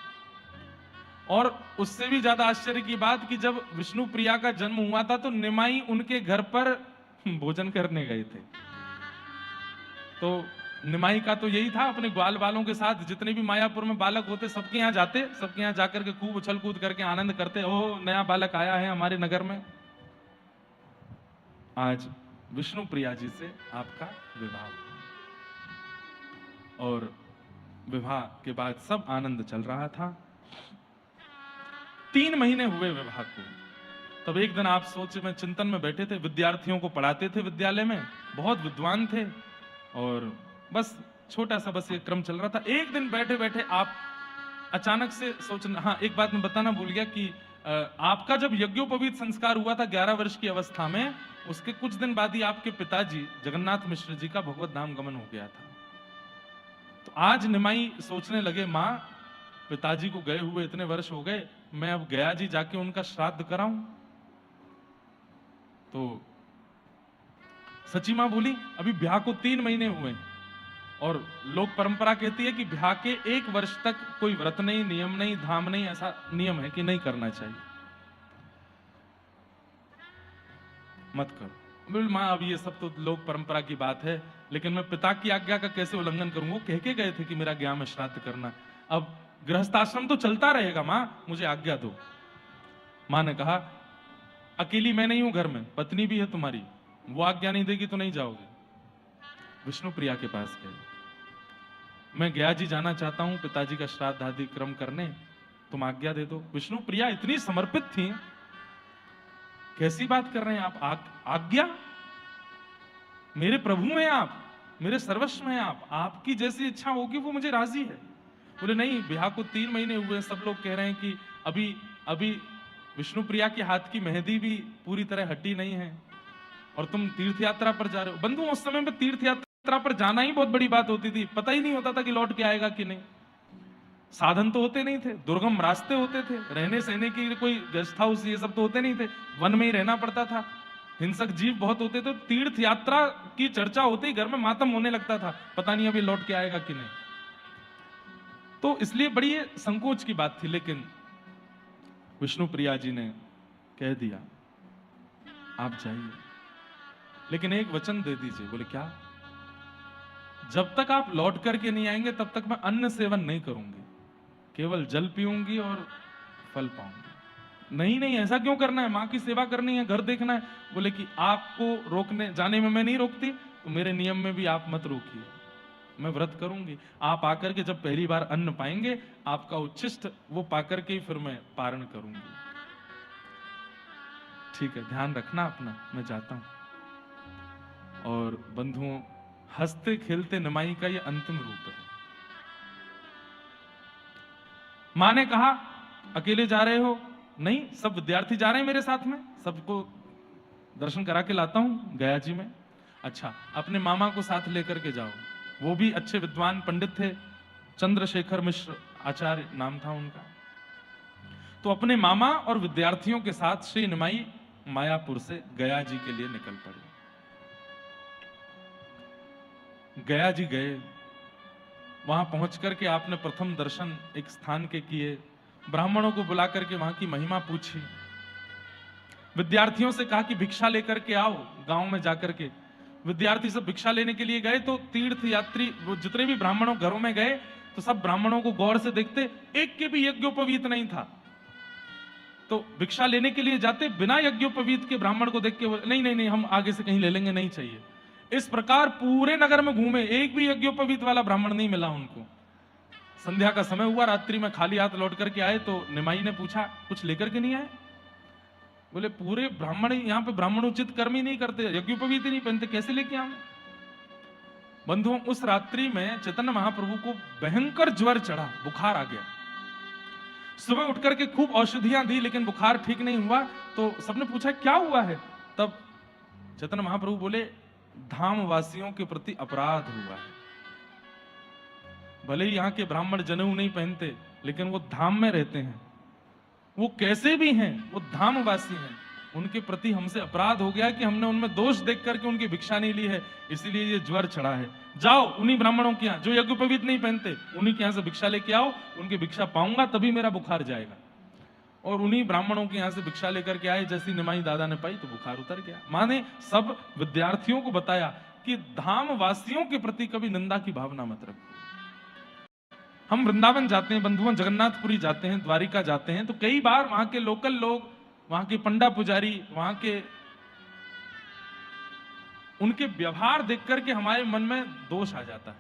और उससे भी ज्यादा आश्चर्य की बात कि जब विष्णु प्रिया का जन्म हुआ था तो निमाई उनके घर पर भोजन करने गए थे। तो निमाई का तो यही था, अपने ग्वाल बालों के साथ जितने भी मायापुर में बालक होते सबके यहाँ जाते, सबके यहाँ जाकर के खूब उछल कूद करके आनंद करते, ओ नया बालक आया है हमारे नगर में। आज विष्णु प्रिया जी से आपका विवाह हुआ और विवाह के बाद सब आनंद चल रहा था। 3 महीने हुए विवाह को। तब एक दिन आप सोच में चिंतन में बैठे थे, विद्यार्थियों को पढ़ाते थे विद्यालय में, बहुत विद्वान थे और बस छोटा सा बस ये क्रम चल रहा था। एक दिन बैठे बैठे आप अचानक से सोचना, हाँ एक बात मैं बताना भूल गया कि आपका जब यज्ञोपवीत संस्कार हुआ था 11 वर्ष की अवस्था में, उसके कुछ दिन बाद ही आपके पिताजी जगन्नाथ मिश्र जी का भगवत धाम गमन हो गया था। तो आज निमाई सोचने लगे, मां पिताजी को गए हुए इतने वर्ष हो गए, मैं अब गया जी जाके उनका श्राद्ध कराऊं। तो सची मां बोली, अभी ब्याह को 3 महीने हुए और लोक परंपरा कहती है कि ब्याह के 1 वर्ष तक कोई व्रत नहीं, नियम नहीं, धाम नहीं, ऐसा नियम है कि नहीं करना चाहिए, मत करो। बोले मां अब ये सब तो लोक परंपरा की बात है, लेकिन मैं पिता की आज्ञा का कैसे उल्लंघन करूं? वो कह के गए थे कि मेरा ज्ञान में श्राद्ध करना, अब गृहस्थाश्रम तो चलता रहेगा, मां मुझे आज्ञा दो। मां ने कहा, अकेली मैं नहीं हूं घर में, पत्नी भी है तुम्हारी, वो आज्ञा नहीं देगी तो नहीं जाओगे। विष्णु प्रिया के पास गए, मैं गया जी जाना चाहता हूं पिताजी का श्राद्ध आदि क्रम करने, तुम आज्ञा दे दो। विष्णु प्रिया इतनी समर्पित थी, कैसी बात कर रहे हैं आप, आज्ञा? मेरे प्रभु हैं आप, मेरे सर्वस्व हैं आप, आपकी जैसी इच्छा होगी वो मुझे राजी है। बोले नहीं, ब्याह को 3 महीने हुए, सब लोग कह रहे हैं कि अभी विष्णु प्रिया के हाथ की मेहंदी भी पूरी तरह हटी नहीं है और तुम तीर्थ यात्रा पर जा रहे हो। बंधु उस समय में तीर्थ यात्रा पर जाना ही बहुत बड़ी बात होती थी, पता ही नहीं होता था कि लौट के आएगा कि नहीं। साधन तो होते नहीं थे, दुर्गम रास्ते होते थे, रहने सहने की कोई गेस्ट हाउस ये सब तो होते नहीं थे, वन में ही रहना पड़ता था, हिंसक जीव बहुत होते थे। तीर्थ यात्रा की चर्चा होते ही घर में मातम होने लगता था, पता नहीं अभी लौट के आएगा कि नहीं। तो इसलिए बड़ी संकोच की बात थी, लेकिन विष्णु प्रिया जी ने कह दिया आप जाइए, लेकिन एक वचन दे दीजिए। बोले क्या? जब तक आप लौट करके नहीं आएंगे तब तक मैं अन्न सेवन नहीं करूंगी, केवल जल पीऊंगी और फल पाऊंगी। नहीं ऐसा क्यों करना है, मां की सेवा करनी है, घर देखना है। बोले कि आपको रोकने जाने में मैं नहीं रोकती, तो मेरे नियम में भी आप मत रोकिए, मैं व्रत करूंगी। आप आकर के जब पहली बार अन्न पाएंगे, आपका उच्छिष्ट वो पाकर के ही फिर मैं पारण करूंगी। ठीक है, ध्यान रखना अपना, मैं जाता हूं। और बंधुओं, हंसते खेलते निमाई का ये अंतिम रूप है। मां ने कहा अकेले जा रहे हो? नहीं, सब विद्यार्थी जा रहे हैं मेरे साथ में, सबको दर्शन करा के लाता हूं गया जी में। अच्छा, अपने मामा को साथ लेकर के जाओ, वो भी अच्छे विद्वान पंडित थे, चंद्रशेखर मिश्र आचार्य नाम था उनका। तो अपने मामा और विद्यार्थियों के साथ श्री निमाई मायापुर से गया जी के लिए निकल पड़े। गया जी गए, वहां पहुंच करके आपने प्रथम दर्शन एक स्थान के किए, ब्राह्मणों को बुलाकर के वहां की महिमा पूछी, विद्यार्थियों से कहा कि भिक्षा लेकर के आओ। गांव में जाकर के विद्यार्थी सब भिक्षा लेने के लिए गए, तो तीर्थ यात्री वो जितने भी ब्राह्मणों घरों में गए तो सब ब्राह्मणों को गौर से देखते, एक के भी यज्ञोपवीत नहीं था। तो भिक्षा लेने के लिए जाते, बिना यज्ञोपवीत के ब्राह्मण को देख के नहीं हम आगे से कहीं ले लेंगे, नहीं चाहिए। इस प्रकार पूरे नगर में घूमे, एक भी यज्ञोपवीत वाला ब्राह्मण नहीं मिला उनको। संध्या का समय हुआ, रात्रि में खाली हाथ लौट करके आए तो निमाई ने पूछा कुछ लेकर के नहीं आए? बोले पूरे ब्राह्मण यहाँ पे ब्राह्मणोचित कर्म ही नहीं करते, यज्ञोपवीत नहीं पहनते, कैसे लेके आऊं? बंधुओं, उस रात्रि में चैतन्य महाप्रभु को भयंकर ज्वर चढ़ा, बुखार आ गया। सुबह उठ करके खूब औषधियां दी लेकिन बुखार ठीक नहीं हुआ। तो सबने पूछा क्या हुआ है? तब चैतन्य महाप्रभु बोले धाम वासियों के प्रति अपराध हुआ है। भले ही यहाँ के ब्राह्मण जनेऊ नहीं पहनते लेकिन वो धाम में रहते हैं, वो कैसे भी हैं, वो धामवासी हैं, उनके प्रति हमसे अपराध हो गया कि हमने उनमें दोष देख करके उनकी भिक्षा नहीं ली है, इसलिए ये ज्वर चढ़ा है। जाओ उन्हीं ब्राह्मणों के यहाँ जो यज्ञोपवीत नहीं पहनते, उन्हीं के यहाँ से भिक्षा लेके आओ, उनकी भिक्षा पाऊंगा तभी मेरा बुखार जाएगा। और उन्हीं ब्राह्मणों के यहाँ से भिक्षा लेकर के आए, जैसी निमाई दादा ने पाई तो बुखार उतर गया। माँ ने सब विद्यार्थियों को बताया कि धामवासियों के प्रति कभी निंदा की भावना मत रखो। हम वृंदावन जाते हैं बंधुओं, जगन्नाथपुरी जाते हैं, द्वारिका जाते हैं, तो कई बार वहां के लोकल लोग, वहां के पंडा पुजारी, वहां के उनके व्यवहार देख करके हमारे मन में दोष आ जाता है।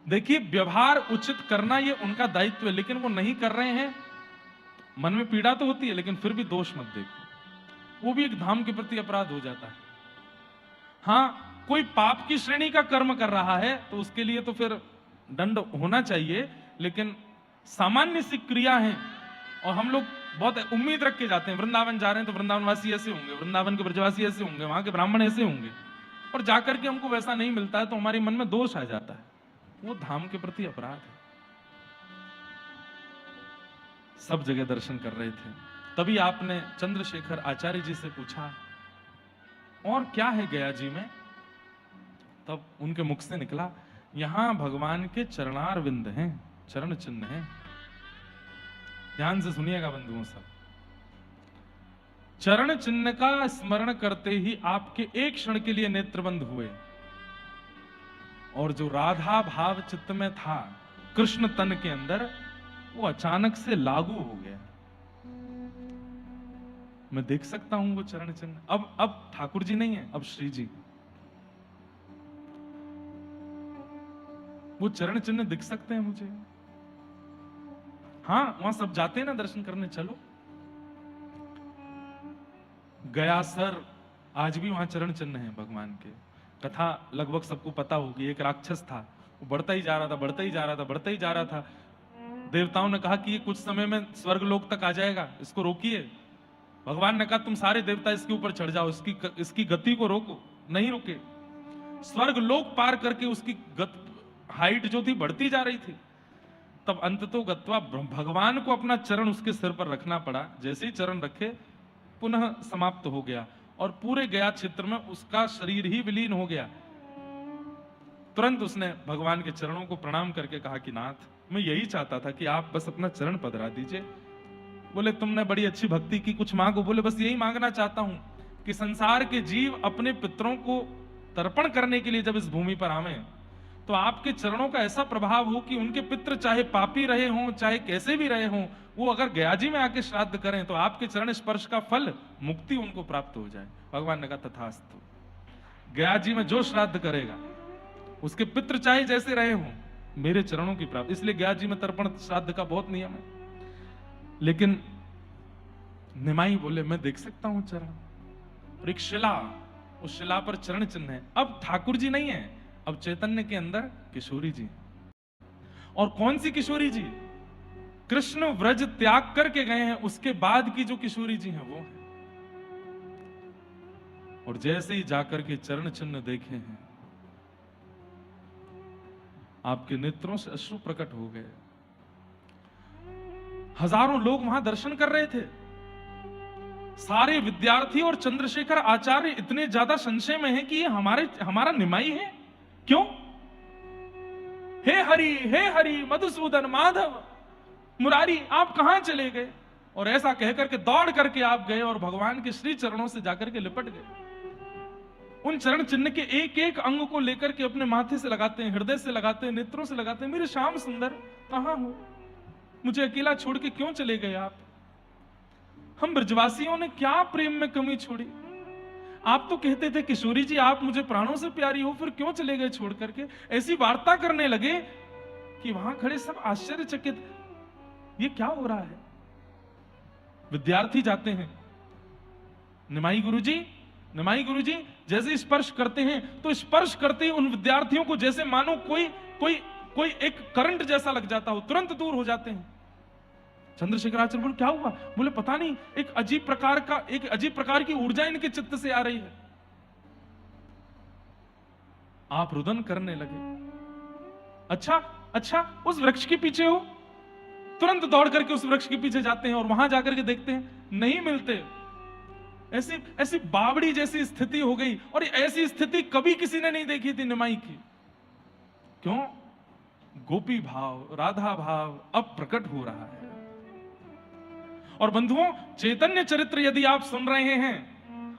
देखिए, व्यवहार उचित करना ये उनका दायित्व है, लेकिन वो नहीं कर रहे हैं, मन में पीड़ा तो होती है, लेकिन फिर भी दोष मत देखो, वो भी एक धाम के प्रति अपराध हो जाता है। हाँ, कोई पाप की श्रेणी का कर्म कर रहा है तो उसके लिए तो फिर दंड होना चाहिए, लेकिन सामान्य सी क्रिया है। और हम लोग बहुत उम्मीद रख के जाते हैं, वृंदावन जा रहे हैं तो वृंदावनवासी ऐसे होंगे, वृंदावन के ब्रजवासी ऐसे होंगे, वहां के ब्राह्मण ऐसे होंगे, और जाकर के हमको वैसा नहीं मिलता है तो हमारे मन में दोष आ जाता है। वो धाम के प्रति अपराध है। सब जगह दर्शन कर रहे थे, तभी आपने चंद्रशेखर आचार्य जी से पूछा और क्या है गया जी में? तब उनके मुख से निकला, यहां भगवान के चरणारविंद हैं, चरण चिन्ह हैं। ध्यान से सुनिएगा बंधुओं सब, चरण चिन्ह का स्मरण करते ही आपके एक क्षण के लिए नेत्र बंद हुए, और जो राधा भाव चित्त में था कृष्ण तन के अंदर, वो अचानक से लागू हो गया। मैं देख सकता हूं वो चरण चिन्ह। अब ठाकुर जी नहीं है, अब श्री जी। वो चरण चिन्ह दिख सकते हैं मुझे। हाँ, वहां सब जाते हैं ना दर्शन करने, चलो। गया सर, आज भी वहां चरण चिन्ह है भगवान के। कथा लगभग सबको पता होगी। एक राक्षस था, वो बढ़ता ही जा रहा था, बढ़ता ही जा रहा था, बढ़ता ही जा रहा था। देवताओं ने कहा कि ये कुछ समय में स्वर्ग लोक तक आ जाएगा, इसको रोकिए। भगवान ने कहा तुम सारे देवता इसके ऊपर चढ़ जाओ, इसकी गति को रोको। नहीं रुके, स्वर्ग लोक पार करके उसकी हाइट जो थी बढ़ती जा रही थी। तब अंततो गत्वा भगवान को अपना चरण उसके सिर पर रखना पड़ा। जैसे ही चरण रखे पुनः समाप्त हो गया, और पूरे गया क्षेत्र में उसका शरीर ही विलीन हो गया। तुरंत उसने भगवान के चरणों को प्रणाम करके कहा कि नाथ, मैं यही चाहता था कि आप बस अपना चरण पधरा दीजिए। बोले तुमने बड़ी अच्छी भक्ति की, कुछ मांगो। बोले बस यही मांगना चाहता हूं कि संसार के जीव अपने पितरों को तर्पण करने के लिए जब इस भूमि पर आवे, तो आपके चरणों का ऐसा प्रभाव हो कि उनके पितृ चाहे पापी रहे हों, चाहे कैसे भी रहे हों, वो अगर गया जी में आके श्राद्ध करें तो आपके चरण स्पर्श का फल, मुक्ति उनको प्राप्त हो जाए। भगवान ने कहा तथास्तु। गया जी में जो श्राद्ध करेगा, उसके पितृ चाहे जैसे रहे हों, मेरे चरणों की प्राप्ति। इसलिए गया जी में तर्पण श्राद्ध का बहुत नियम है। लेकिन निमाई बोले मैं देख सकता हूं चरण, और एक शिला, उस शिला पर चरण चिन्ह है। अब ठाकुर जी नहीं है, अब चैतन्य के अंदर किशोरी जी। और कौन सी किशोरी जी? कृष्ण व्रज त्याग करके गए हैं, उसके बाद की जो किशोरी जी हैं वो है। और जैसे ही जाकर के चरण चिन्ह देखे हैं, आपके नेत्रों से अश्रु प्रकट हो गए। हजारों लोग वहां दर्शन कर रहे थे। सारे विद्यार्थी और चंद्रशेखर आचार्य इतने ज्यादा संशय में हैं कि ये हमारा निमाई है। क्यों? हे हरि मधुसूदन माधव मुरारी, आप कहां चले गए? और ऐसा कहकर के दौड़ करके आप गए और भगवान के श्री चरणों से जाकर के लिपट गए। उन चरण चिन्ह के एक एक अंग को लेकर के अपने माथे से लगाते हैं, हृदय से लगाते हैं, नेत्रों से लगाते हैं। मेरे श्याम सुंदर कहां हो? मुझे अकेला छोड़ के क्यों चले गए आप? हम ब्रजवासियों ने क्या प्रेम में कमी छोड़ी? आप तो कहते थे किशोरी जी आप मुझे प्राणों से प्यारी हो, फिर क्यों चले गए छोड़ करके? ऐसी वार्ता करने लगे कि वहां खड़े सब आश्चर्यचकित, ये क्या हो रहा है। विद्यार्थी जाते हैं, निमाई गुरुजी जैसे स्पर्श करते हैं तो स्पर्श करते ही उन विद्यार्थियों को जैसे मानो कोई एक करंट जैसा लग जाता हो, तुरंत दूर हो जाते हैं। चंद्रशेखराचार्य बोले क्या हुआ? बोले पता नहीं, एक अजीब प्रकार की ऊर्जा इनके चित्त से आ रही है। आप रुदन करने लगे। अच्छा उस वृक्ष के पीछे हो? तुरंत दौड़ करके उस वृक्ष के पीछे जाते हैं और वहां जाकर के देखते हैं, नहीं मिलते। ऐसी बावड़ी जैसी स्थिति हो गई, और ऐसी स्थिति कभी किसी ने नहीं देखी थी निमाई की। क्यों? गोपी भाव, राधा भाव अब प्रकट हो रहा है। और बंधुओं, चैतन्य चरित्र यदि आप सुन रहे हैं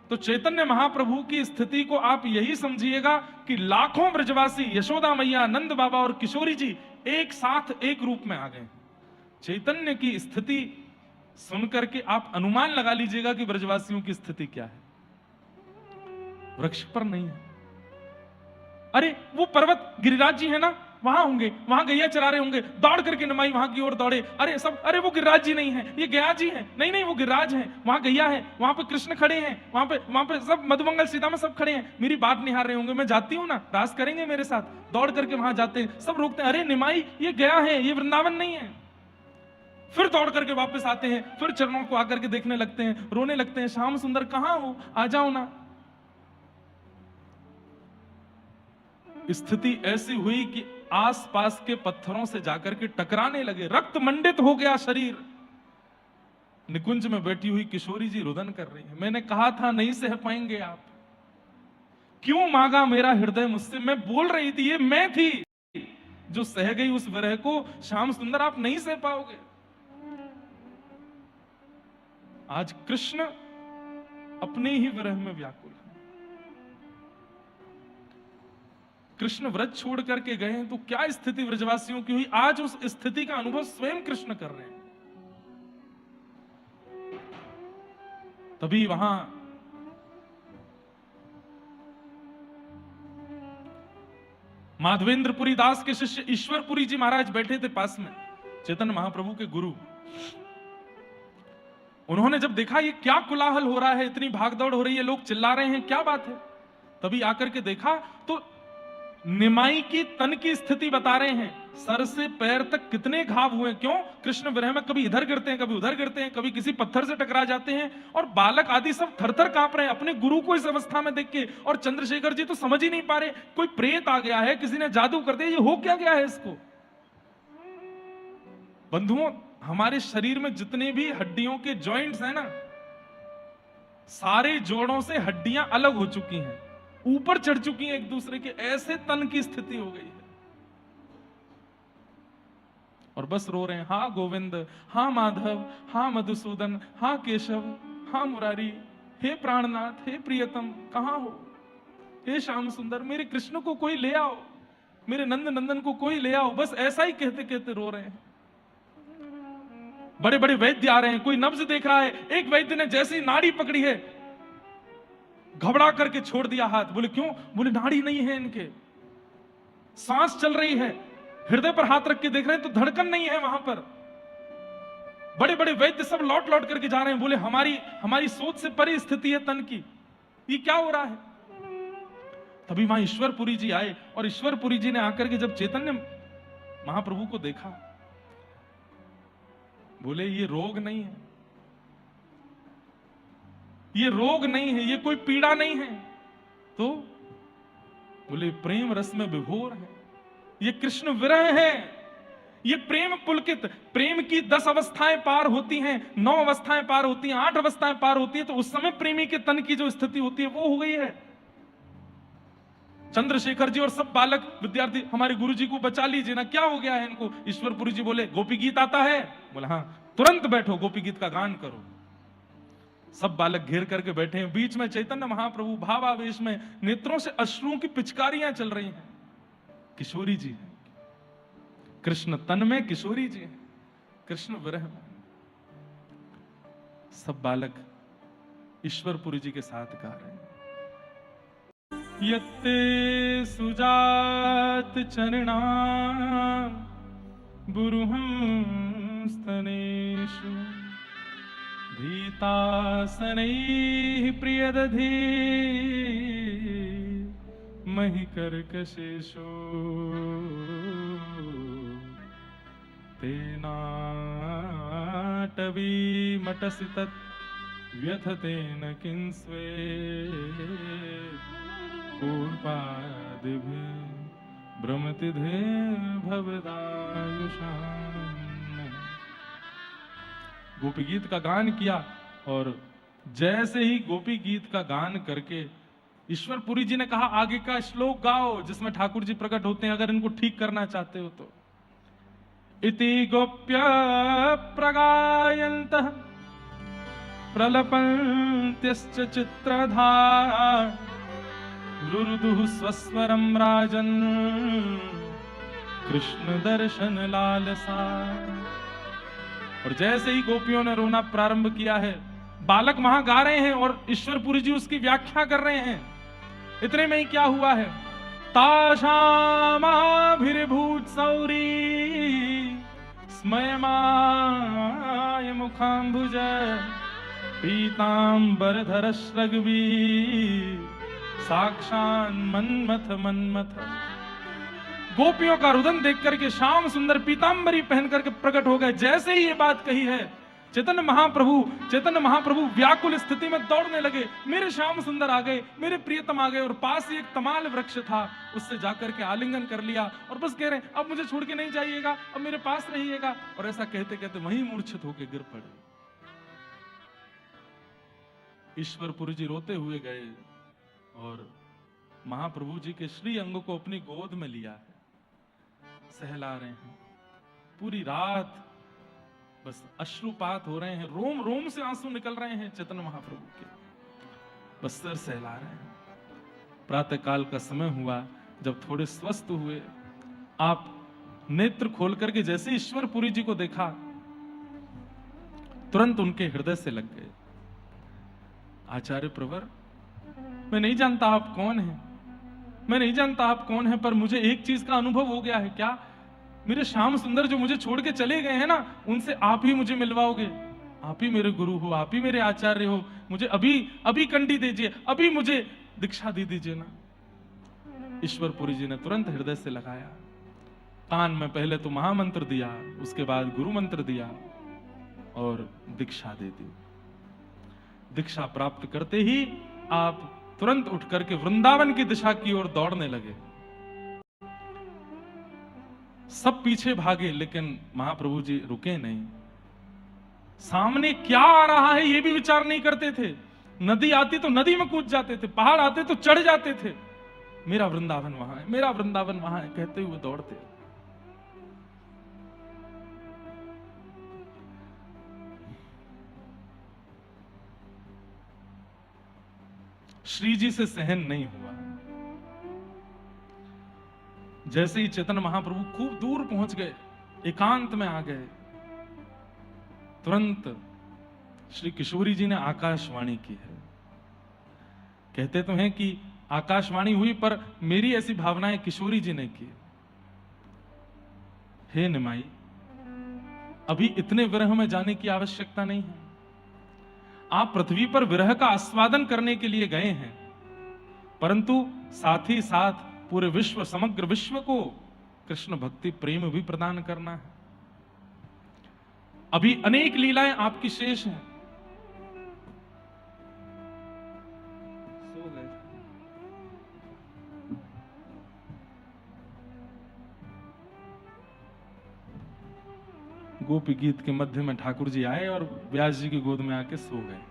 तो चैतन्य महाप्रभु की स्थिति को आप यही समझिएगा कि लाखों ब्रजवासी, यशोदा मैया, नंद बाबा और किशोरी जी एक साथ एक रूप में आ गए। चैतन्य की स्थिति सुनकर के आप अनुमान लगा लीजिएगा कि ब्रजवासियों की स्थिति क्या है। वृक्ष पर नहीं है, अरे वो पर्वत गिरिराज जी है ना, वहां होंगे, वहां गैया चरा रहे होंगे। दौड़ करके निमाई वहां की ओर दौड़े, अरे वो गिरिराज जी नहीं है, ये गया जी है। नहीं वो गिरिराज है, वहां गैया है, वहां पे कृष्ण खड़े हैं, वहां पे सब मधुमंगल सीता में सब खड़े हैं, मेरी बात निहार रहे होंगे, मैं जाती हूँ ना, रास करेंगे मेरे साथ। दौड़ करके वहां जाते हैं, सब रोकते हैं, अरे निमाई ये गया है, ये वृंदावन नहीं है। फिर दौड़ करके वापस आते हैं, फिर चरणों को आकर के देखने लगते हैं, रोने लगते हैं, श्याम सुंदर कहां हो, आ जाओ ना। स्थिति ऐसी हुई कि आसपास के पत्थरों से जाकर के टकराने लगे, रक्त मंडित हो गया शरीर। निकुंज में बैठी हुई किशोरी जी रुदन कर रही है। मैंने कहा था नहीं सह पाएंगे आप, क्यों मांगा मेरा हृदय मुझसे? मैं बोल रही थी, ये मैं थी जो सह गई उस विरह को। श्याम सुंदर आप नहीं सह पाओगे। आज कृष्ण अपने ही विरह में व्याकुल है। कृष्ण व्रत छोड़ करके गए हैं तो क्या स्थिति ब्रजवासियों की हुई, आज उस स्थिति का अनुभव स्वयं कृष्ण कर रहे हैं। तभी वहां माधवेंद्रपुरी दास के शिष्य ईश्वरपुरी जी महाराज बैठे थे पास में, चैतन्य महाप्रभु के गुरु। उन्होंने जब देखा ये क्या कोलाहल हो रहा है, इतनी भागदौड़ हो रही है, लोग चिल्ला रहे हैं, क्या बात है, तभी आकर के देखा तो निमाई की तन की स्थिति बता रहे हैं। सर से पैर तक कितने घाव हुए। क्यों? कृष्ण विरह में कभी इधर गिरते हैं, कभी उधर गिरते हैं, कभी किसी पत्थर से टकरा जाते हैं, और बालक आदि सब थरथर कांप रहे हैं अपने गुरु को इस अवस्था में देख के। और चंद्रशेखर जी तो समझ ही नहीं पा रहे, कोई प्रेत आ गया है, किसी ने जादू कर दिया, ये हो क्या गया है इसको। बंधुओं, हमारे शरीर में जितने भी हड्डियों के जॉइंट्स हैं ना, सारे जोड़ों से हड्डियां अलग हो चुकी हैं, ऊपर चढ़ चुकी हैं एक दूसरे के, ऐसे तन की स्थिति हो गई है। और बस रो रहे हैं, हाँ गोविंद, हाँ माधव, हाँ मधुसूदन, हाँ केशव, हाँ मुरारी, हे प्राणनाथ, हे प्रियतम, कहां हो? हे श्याम सुंदर, मेरे कृष्ण को कोई ले आओ, मेरे नंद नंदन को कोई ले आओ। बस ऐसा ही कहते कहते रो रहे हैं। बड़े बड़े वैद्य आ रहे हैं, कोई नब्ज देख रहा है। एक वैद्य ने जैसे ही नाड़ी पकड़ी है, घबरा करके छोड़ दिया हाथ। बोले क्यों? बोले नाड़ी नहीं है इनके, सांस चल रही है। हृदय पर हाथ रख के देख रहे हैं तो धड़कन नहीं है वहां पर। बड़े बड़े वैद्य सब लौट लौट करके जा रहे हैं। बोले हमारी सोच से परे स्थिति है तन की, ये क्या हो रहा है? तभी वहां ईश्वरपुरी जी आए, और ईश्वरपुरी जी ने आकर के जब चैतन्य महाप्रभु को देखा, बोले ये रोग नहीं है, ये रोग नहीं है, ये कोई पीड़ा नहीं है। तो बोले प्रेम रस में विभोर है, ये कृष्ण विरह है, ये प्रेम पुलकित। प्रेम की 10 अवस्थाएं पार होती हैं, 9 अवस्थाएं पार होती हैं, 8 अवस्थाएं पार होती हैं, तो उस समय प्रेमी के तन की जो स्थिति होती है वो हो गई है। चंद्रशेखर जी और सब बालक विद्यार्थी, हमारे गुरु जी को बचा लीजिए ना, क्या हो गया है इनको? ईश्वरपुरी जी बोले गोपी गीत आता है? बोला हाँ, तुरंत बैठो, गोपी गीत का गान करो। सब बालक घेर करके बैठे हैं। बीच में चैतन्य महाप्रभु भावावेश में, नेत्रों से अश्रुओं की पिचकारियां चल रही हैं। किशोरी जी है, कृष्ण तन में, किशोरी जी है कृष्ण विरह में। सब बालक ईश्वरपुरी जी के साथ गा रहे हैं। यत्ते सुजात चरणा बुरुहं स्तनेषु भीतासनैः प्रियदधि महिकर्कशेषो तेनाटवीमटसि तत् व्यथतेन किंस्वे पूर्वादिभिः भ्रमतिधे भवदायुषाम्। गोपी गीत का गान किया और जैसे ही गोपी गीत का गान करके ईश्वरपुरी जी ने कहा आगे का श्लोक गाओ जिसमें ठाकुर जी प्रकट होते हैं, अगर इनको ठीक करना चाहते हो तो। इति गोप्य प्रगायन्तः प्रलपन्त्यश्च चित्रधा रुरुदुः स्वस्वरं राजन् कृष्ण दर्शन लालसा। और जैसे ही गोपियों ने रोना प्रारंभ किया है, बालक वहां गा रहे हैं और ईश्वरपुरी जी उसकी व्याख्या कर रहे हैं। इतने में ही क्या हुआ है, ताशामाभिर्भूत सौरी स्मयमाय मुखाम्बुज पीतांबरधर श्रग्वी साक्षान् मन्मथ मन्मथ। गोपियों का रुदन देख करके श्याम सुंदर पीतांबरी पहन करके प्रकट हो गए। जैसे ही ये बात कही है, चैतन्य महाप्रभु व्याकुल स्थिति में दौड़ने लगे। मेरे श्याम सुंदर आ गए, मेरे प्रियतम आ गए और पास ही एक तमाल वृक्ष था, उससे जाकर के आलिंगन कर लिया और बस कह रहे अब मुझे छोड़ के नहीं जाइएगा, अब मेरे पास रहिएगा। और ऐसा कहते कहते वहीं मूर्छित होकर गिर पड़े। ईश्वरपुरी जी रोते हुए गए और महाप्रभु जी के श्री अंग को अपनी गोद में लिया है, सहला रहे हैं। पूरी रात बस अश्रुपात हो रहे हैं, रोम रोम से आंसू निकल रहे हैं चैतन्य महाप्रभु के, बस सर सहला रहे हैं। प्रातः काल का समय हुआ, जब थोड़े स्वस्थ हुए, आप नेत्र खोल करके जैसे ईश्वरपुरी जी को देखा, तुरंत उनके हृदय से लग गए। आचार्य प्रवर, मैं नहीं जानता आप कौन हैं, मैं नहीं जानता आप कौन हैं, पर मुझे एक चीज का अनुभव हो गया है। क्या? मेरे श्याम सुंदर जो मुझे छोड़ के चले गए हैं ना, उनसे आप ही मुझे मिलवाओगे। आप ही मेरे गुरु हो, आप ही मेरे आचार्य हो। मुझे अभी कंठी दीजिए, अभी मुझे दीक्षा दे दीजिए ना। ईश्वरपुरी जी ने तुरंत हृदय से लगाया, कान में पहले तो महामंत्र दिया, उसके बाद गुरु मंत्र दिया और दीक्षा दे दी। दीक्षा प्राप्त करते ही आप तुरंत उठ करके वृंदावन की दिशा की ओर दौड़ने लगे। सब पीछे भागे, लेकिन महाप्रभु जी रुके नहीं। सामने क्या आ रहा है ये भी विचार नहीं करते थे। नदी आती तो नदी में कूद जाते थे, पहाड़ आते तो चढ़ जाते थे। मेरा वृंदावन वहां है, मेरा वृंदावन वहां है कहते हुए दौड़ते। श्री जी से सहन नहीं हुआ। जैसे ही चैतन्य महाप्रभु खूब दूर पहुंच गए, एकांत में आ गए, तुरंत श्री किशोरी जी ने आकाशवाणी की है। कहते तो हैं कि आकाशवाणी हुई, पर मेरी ऐसी भावनाएं किशोरी जी ने की। हे निमाई, अभी इतने विरह में जाने की आवश्यकता नहीं है। आप पृथ्वी पर विरह का आस्वादन करने के लिए गए हैं, परंतु साथ ही साथ पूरे विश्व, समग्र विश्व को कृष्ण भक्ति प्रेम भी प्रदान करना है। अभी अनेक लीलाएं आपकी शेष हैं। सो गए। गोपी गीत के मध्य में ठाकुर जी आए और व्यास जी की गोद में आके सो गए।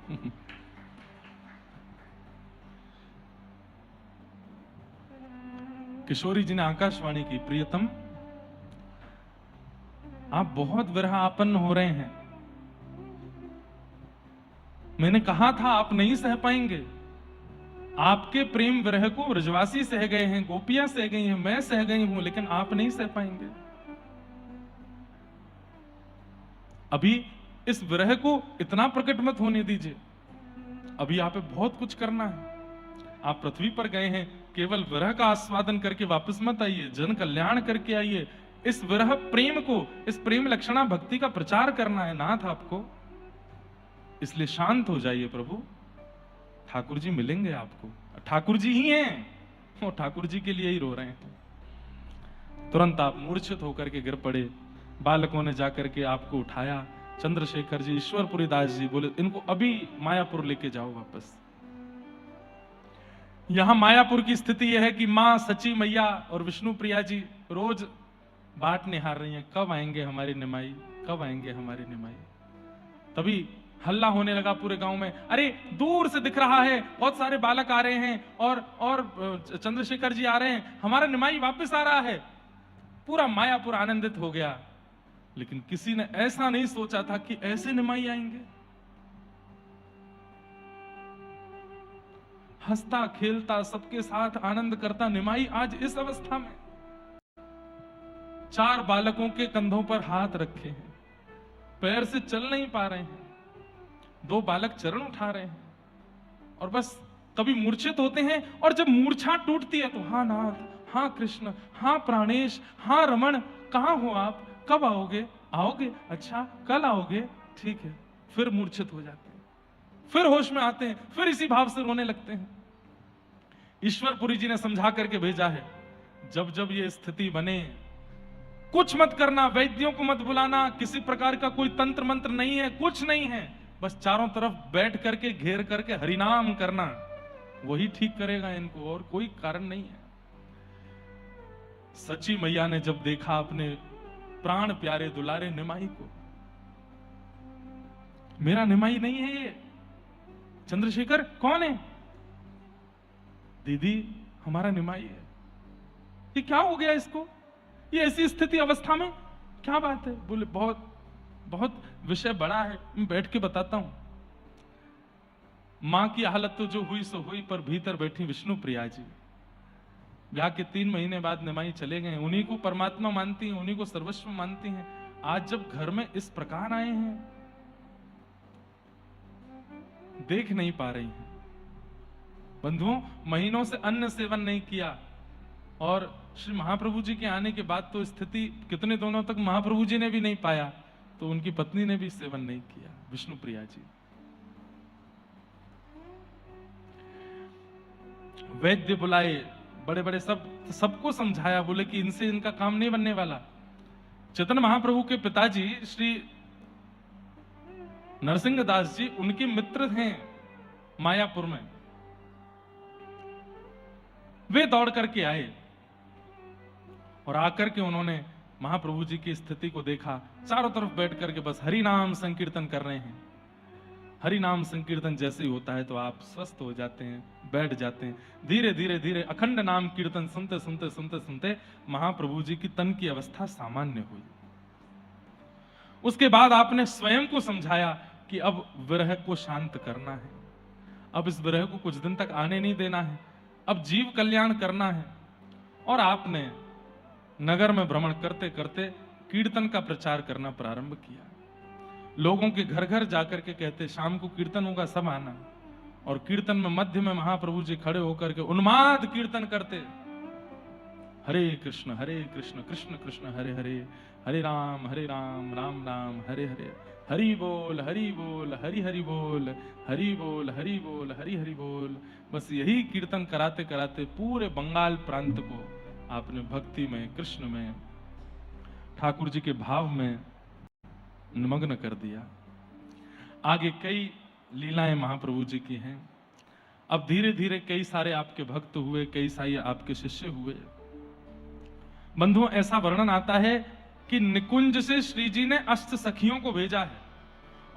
किशोरी जी ने आकाशवाणी की, प्रियतम आप बहुत विरहापन्न हो रहे हैं। मैंने कहा था आप नहीं सह पाएंगे। आपके प्रेम विरह को ब्रजवासी सह गए हैं, गोपियां सह गई हैं, मैं सह गई हूं, लेकिन आप नहीं सह पाएंगे। अभी इस विरह को इतना प्रकट मत होने दीजिए। अभी आप पे बहुत कुछ करना है। आप पृथ्वी पर गए हैं, केवल विरह का आस्वादन करके वापस मत आइए, जन कल्याण करके आइए। इस विरह प्रेम को, इस प्रेम लक्षणा भक्ति का प्रचार करना है नाथ आपको, इसलिए शांत हो जाइए प्रभु, ठाकुर जी मिलेंगे आपको, ठाकुर जी ही हैं, वो ठाकुर जी के लिए ही रो रहे हैं। तुरंत आप मूर्छित होकर के गिर पड़े, बालकों ने जाकर के आपको उठाया। चंद्रशेखर जी, ईश्वरपुरी दास जी बोले इनको अभी मायापुर लेके जाओ वापस। यहां मायापुर की स्थिति यह है कि मां सची मैया और विष्णु प्रिया जी रोज बाट निहार रही हैं, कब आएंगे हमारे निमाई, कब आएंगे हमारे निमाई। तभी हल्ला होने लगा पूरे गांव में, अरे दूर से दिख रहा है बहुत सारे बालक आ रहे हैं और चंद्रशेखर जी आ रहे हैं, हमारा निमाई वापस आ रहा है। पूरा मायापुर आनंदित हो गया, लेकिन किसी ने ऐसा नहीं सोचा था कि ऐसे निमाई आएंगे। हंसता खेलता सबके साथ आनंद करता निमाई आज इस अवस्था में, 4 बालकों के कंधों पर हाथ रखे हैं, पैर से चल नहीं पा रहे हैं, 2 बालक चरण उठा रहे हैं और बस कभी मूर्छित होते हैं, और जब मूर्छा टूटती है तो हाँ नाथ, हाँ कृष्ण, हाँ प्राणेश, हाँ रमण, कहां हो आप, कब आओगे, आओगे, अच्छा कल आओगे, ठीक है। फिर मूर्छित हो जाते हैं, फिर होश में आते हैं, फिर इसी भाव से रोने लगते हैं। ईश्वरपुरी जी ने समझा करके भेजा है, जब जब ये स्थिति बने कुछ मत करना, वैद्यों को मत बुलाना, किसी प्रकार का कोई तंत्र मंत्र नहीं है, कुछ नहीं है, बस चारों तरफ बैठ करके घेर करके हरिनाम करना, वही ठीक करेगा इनको, और कोई कारण नहीं है। सची मैया ने जब देखा अपने प्राण प्यारे दुलारे निमाई को, मेरा निमाई नहीं है ये, चंद्रशेखर कौन है, दीदी हमारा निमाई है, ये क्या हो गया इसको, ये ऐसी स्थिति अवस्था में, क्या बात है। बोले बहुत बहुत विषय बड़ा है, मैं बैठ के बताता हूं। मां की हालत तो जो हुई सो हुई, पर भीतर बैठी विष्णु प्रिया जी, ब्याह के 3 महीने बाद निमाई चले गए, उन्हीं को परमात्मा मानती हैं, उन्हीं को सर्वस्व मानती हैं। आज जब घर में इस प्रकार आए हैं, देख नहीं पा रही हैं। बंधुओं, महीनों से अन्न सेवन नहीं किया, और श्री महाप्रभु जी के आने के बाद तो स्थिति कितने दिनों तक महाप्रभु जी ने भी नहीं पाया, तो उनकी पत्नी ने भी सेवन नहीं किया, विष्णु प्रिया जी। वैद्य बुलाए, बड़े बड़े सबको समझाया, बोले कि इनसे इनका काम नहीं बनने वाला। चैतन्य महाप्रभु के पिताजी श्री नरसिंह दास जी उनके मित्र हैं मायापुर में, वे दौड़ करके आए और आकर के उन्होंने महाप्रभु जी की स्थिति को देखा, चारों तरफ बैठ करके बस हरि नाम संकीर्तन कर रहे हैं। हरि नाम संकीर्तन जैसे ही होता है तो आप स्वस्थ हो जाते हैं, बैठ जाते हैं। धीरे धीरे धीरे अखंड नाम कीर्तन सुनते सुनते सुनते सुनते महाप्रभु जी की तन की अवस्था सामान्य हुई। उसके बाद आपने स्वयं को समझाया कि अब विरह को शांत करना है, अब इस विरह को कुछ दिन तक आने नहीं देना है, अब जीव कल्याण करना है। और आपने नगर में भ्रमण करते करते कीर्तन का प्रचार करना प्रारंभ किया। लोगों के घर घर जाकर के कहते, शाम को कीर्तन होगा, सब आना। और कीर्तन में मध्य में महाप्रभु जी खड़े होकर के उन्माद कीर्तन करते, हरे कृष्ण कृष्ण कृष्ण हरे हरे, हरे राम राम राम हरे हरे, हरि बोल हरि हरि बोल, हरि बोल हरि हरि बोल। बस यही कीर्तन कराते कराते पूरे बंगाल प्रांत को आपने भक्ति में, कृष्ण में, ठाकुर जी के भाव में निमग्न कर दिया। आगे कई लीलाएं महाप्रभु जी की हैं। अब धीरे धीरे कई सारे आपके भक्त हुए, कई सारे आपके शिष्य हुए। बंधुओं, ऐसा वर्णन आता है कि निकुंज से श्री जी ने अष्ट सखियों को भेजा है,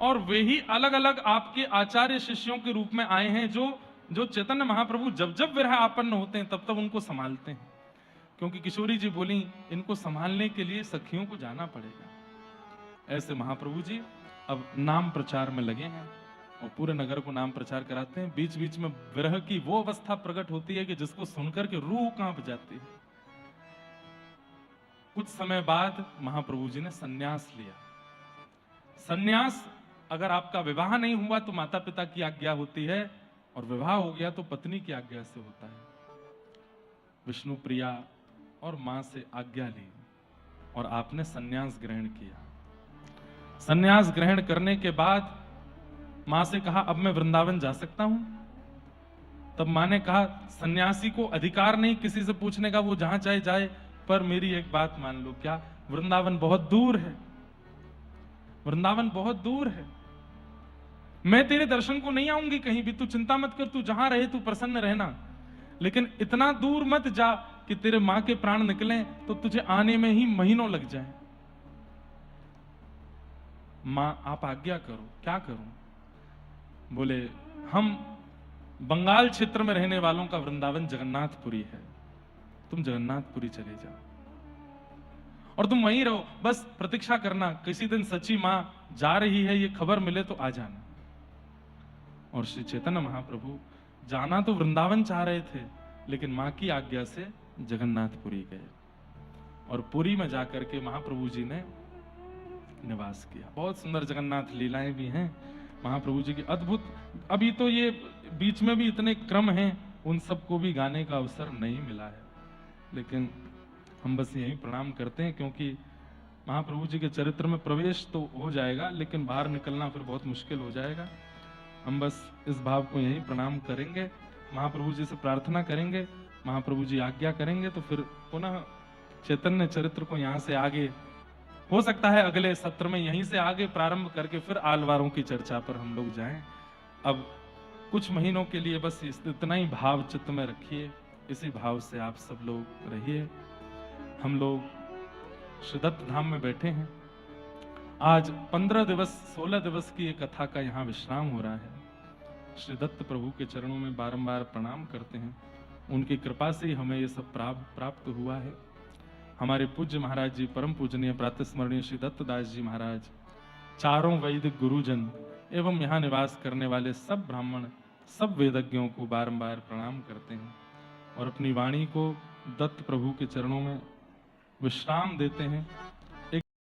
और वे ही अलग अलग आपके आचार्य शिष्यों के रूप में आए हैं, जो चैतन्य महाप्रभु जब जब विरह आपन्न होते हैं तब तब उनको संभालते हैं। क्योंकि किशोरी जी बोली, इनको संभालने के लिए सखियों को जाना पड़ेगा। ऐसे महाप्रभु जी अब नाम प्रचार में लगे हैं और पूरे नगर को नाम प्रचार कराते हैं। बीच बीच में विरह की वो अवस्था प्रकट होती है कि जिसको सुनकर के रूह कांप जाती है। कुछ समय बाद महाप्रभु जी ने सन्यास लिया। सन्यास, अगर आपका विवाह नहीं हुआ तो माता पिता की आज्ञा होती है, और विवाह हो गया तो पत्नी की आज्ञा से होता है। विष्णु प्रिया और मां से आज्ञा ली और आपने सन्यास ग्रहण किया। सन्यास ग्रहण करने के बाद मां से कहा अब मैं वृंदावन जा सकता हूं? तब मां ने कहा सन्यासी को अधिकार नहीं किसी से पूछने का, वो जहां चाहे जाए, पर मेरी एक बात मान लो। क्या? वृंदावन बहुत दूर है, वृंदावन बहुत दूर है। मैं तेरे दर्शन को नहीं आऊंगी कहीं भी, तू चिंता मत कर, तू जहां रहे तू प्रसन्न रहना, लेकिन इतना दूर मत जा कि तेरे मां के प्राण निकले तो तुझे आने में ही महीनों लग जाए। मां आप आज्ञा करो, क्या करूं? बोले हम बंगाल क्षेत्र में रहने वालों का वृंदावन जगन्नाथपुरी है, तुम जगन्नाथपुरी चले जाओ और तुम वहीं रहो, बस प्रतीक्षा करना, किसी दिन सच्ची मां जा रही है ये खबर मिले तो आ जाना। और श्री चैतन्य महाप्रभु जाना तो वृंदावन चाह रहे थे, लेकिन मां की आज्ञा से जगन्नाथपुरी गए और पुरी में जाकर के महाप्रभु जी ने निवास किया। बहुत सुंदर जगन्नाथ लीलाएं भी हैं महाप्रभु जी की, अद्भुत। अभी तो ये बीच में भी इतने क्रम हैं, उन सबको भी गाने का अवसर नहीं मिला है, लेकिन हम बस यही प्रणाम करते हैं, क्योंकि महाप्रभु जी के चरित्र में प्रवेश तो हो जाएगा लेकिन बाहर निकलना फिर बहुत मुश्किल हो जाएगा। हम बस इस भाव को यही प्रणाम करेंगे, महाप्रभु जी से प्रार्थना करेंगे, महाप्रभु जी आज्ञा करेंगे तो फिर पुनः चैतन्य चरित्र को यहाँ से आगे, हो सकता है अगले सत्र में यहीं से आगे प्रारंभ करके फिर आलवारों की चर्चा पर हम लोग जाएं। अब कुछ महीनों के लिए बस इतना ही भाव चित्त में रखिए, इसी भाव से आप सब लोग रहिए। हम लोग श्रीदत्त धाम में बैठे हैं, आज 15 दिवस 16 दिवस की एक कथा का यहाँ विश्राम हो रहा है। श्री दत्त प्रभु के चरणों में बारंबार प्रणाम करते हैं, उनकी कृपा से ही हमें ये सब प्राप्त हुआ है। हमारे पूज्य महाराज जी, परम पूजनीय प्रातस्मरणीय श्री दत्तदास जी महाराज, चारों वैदिक गुरुजन एवं यहाँ निवास करने वाले सब ब्राह्मण, सब वेदज्ञों को बारंबार प्रणाम करते हैं और अपनी वाणी को दत्त प्रभु के चरणों में विश्राम देते हैं।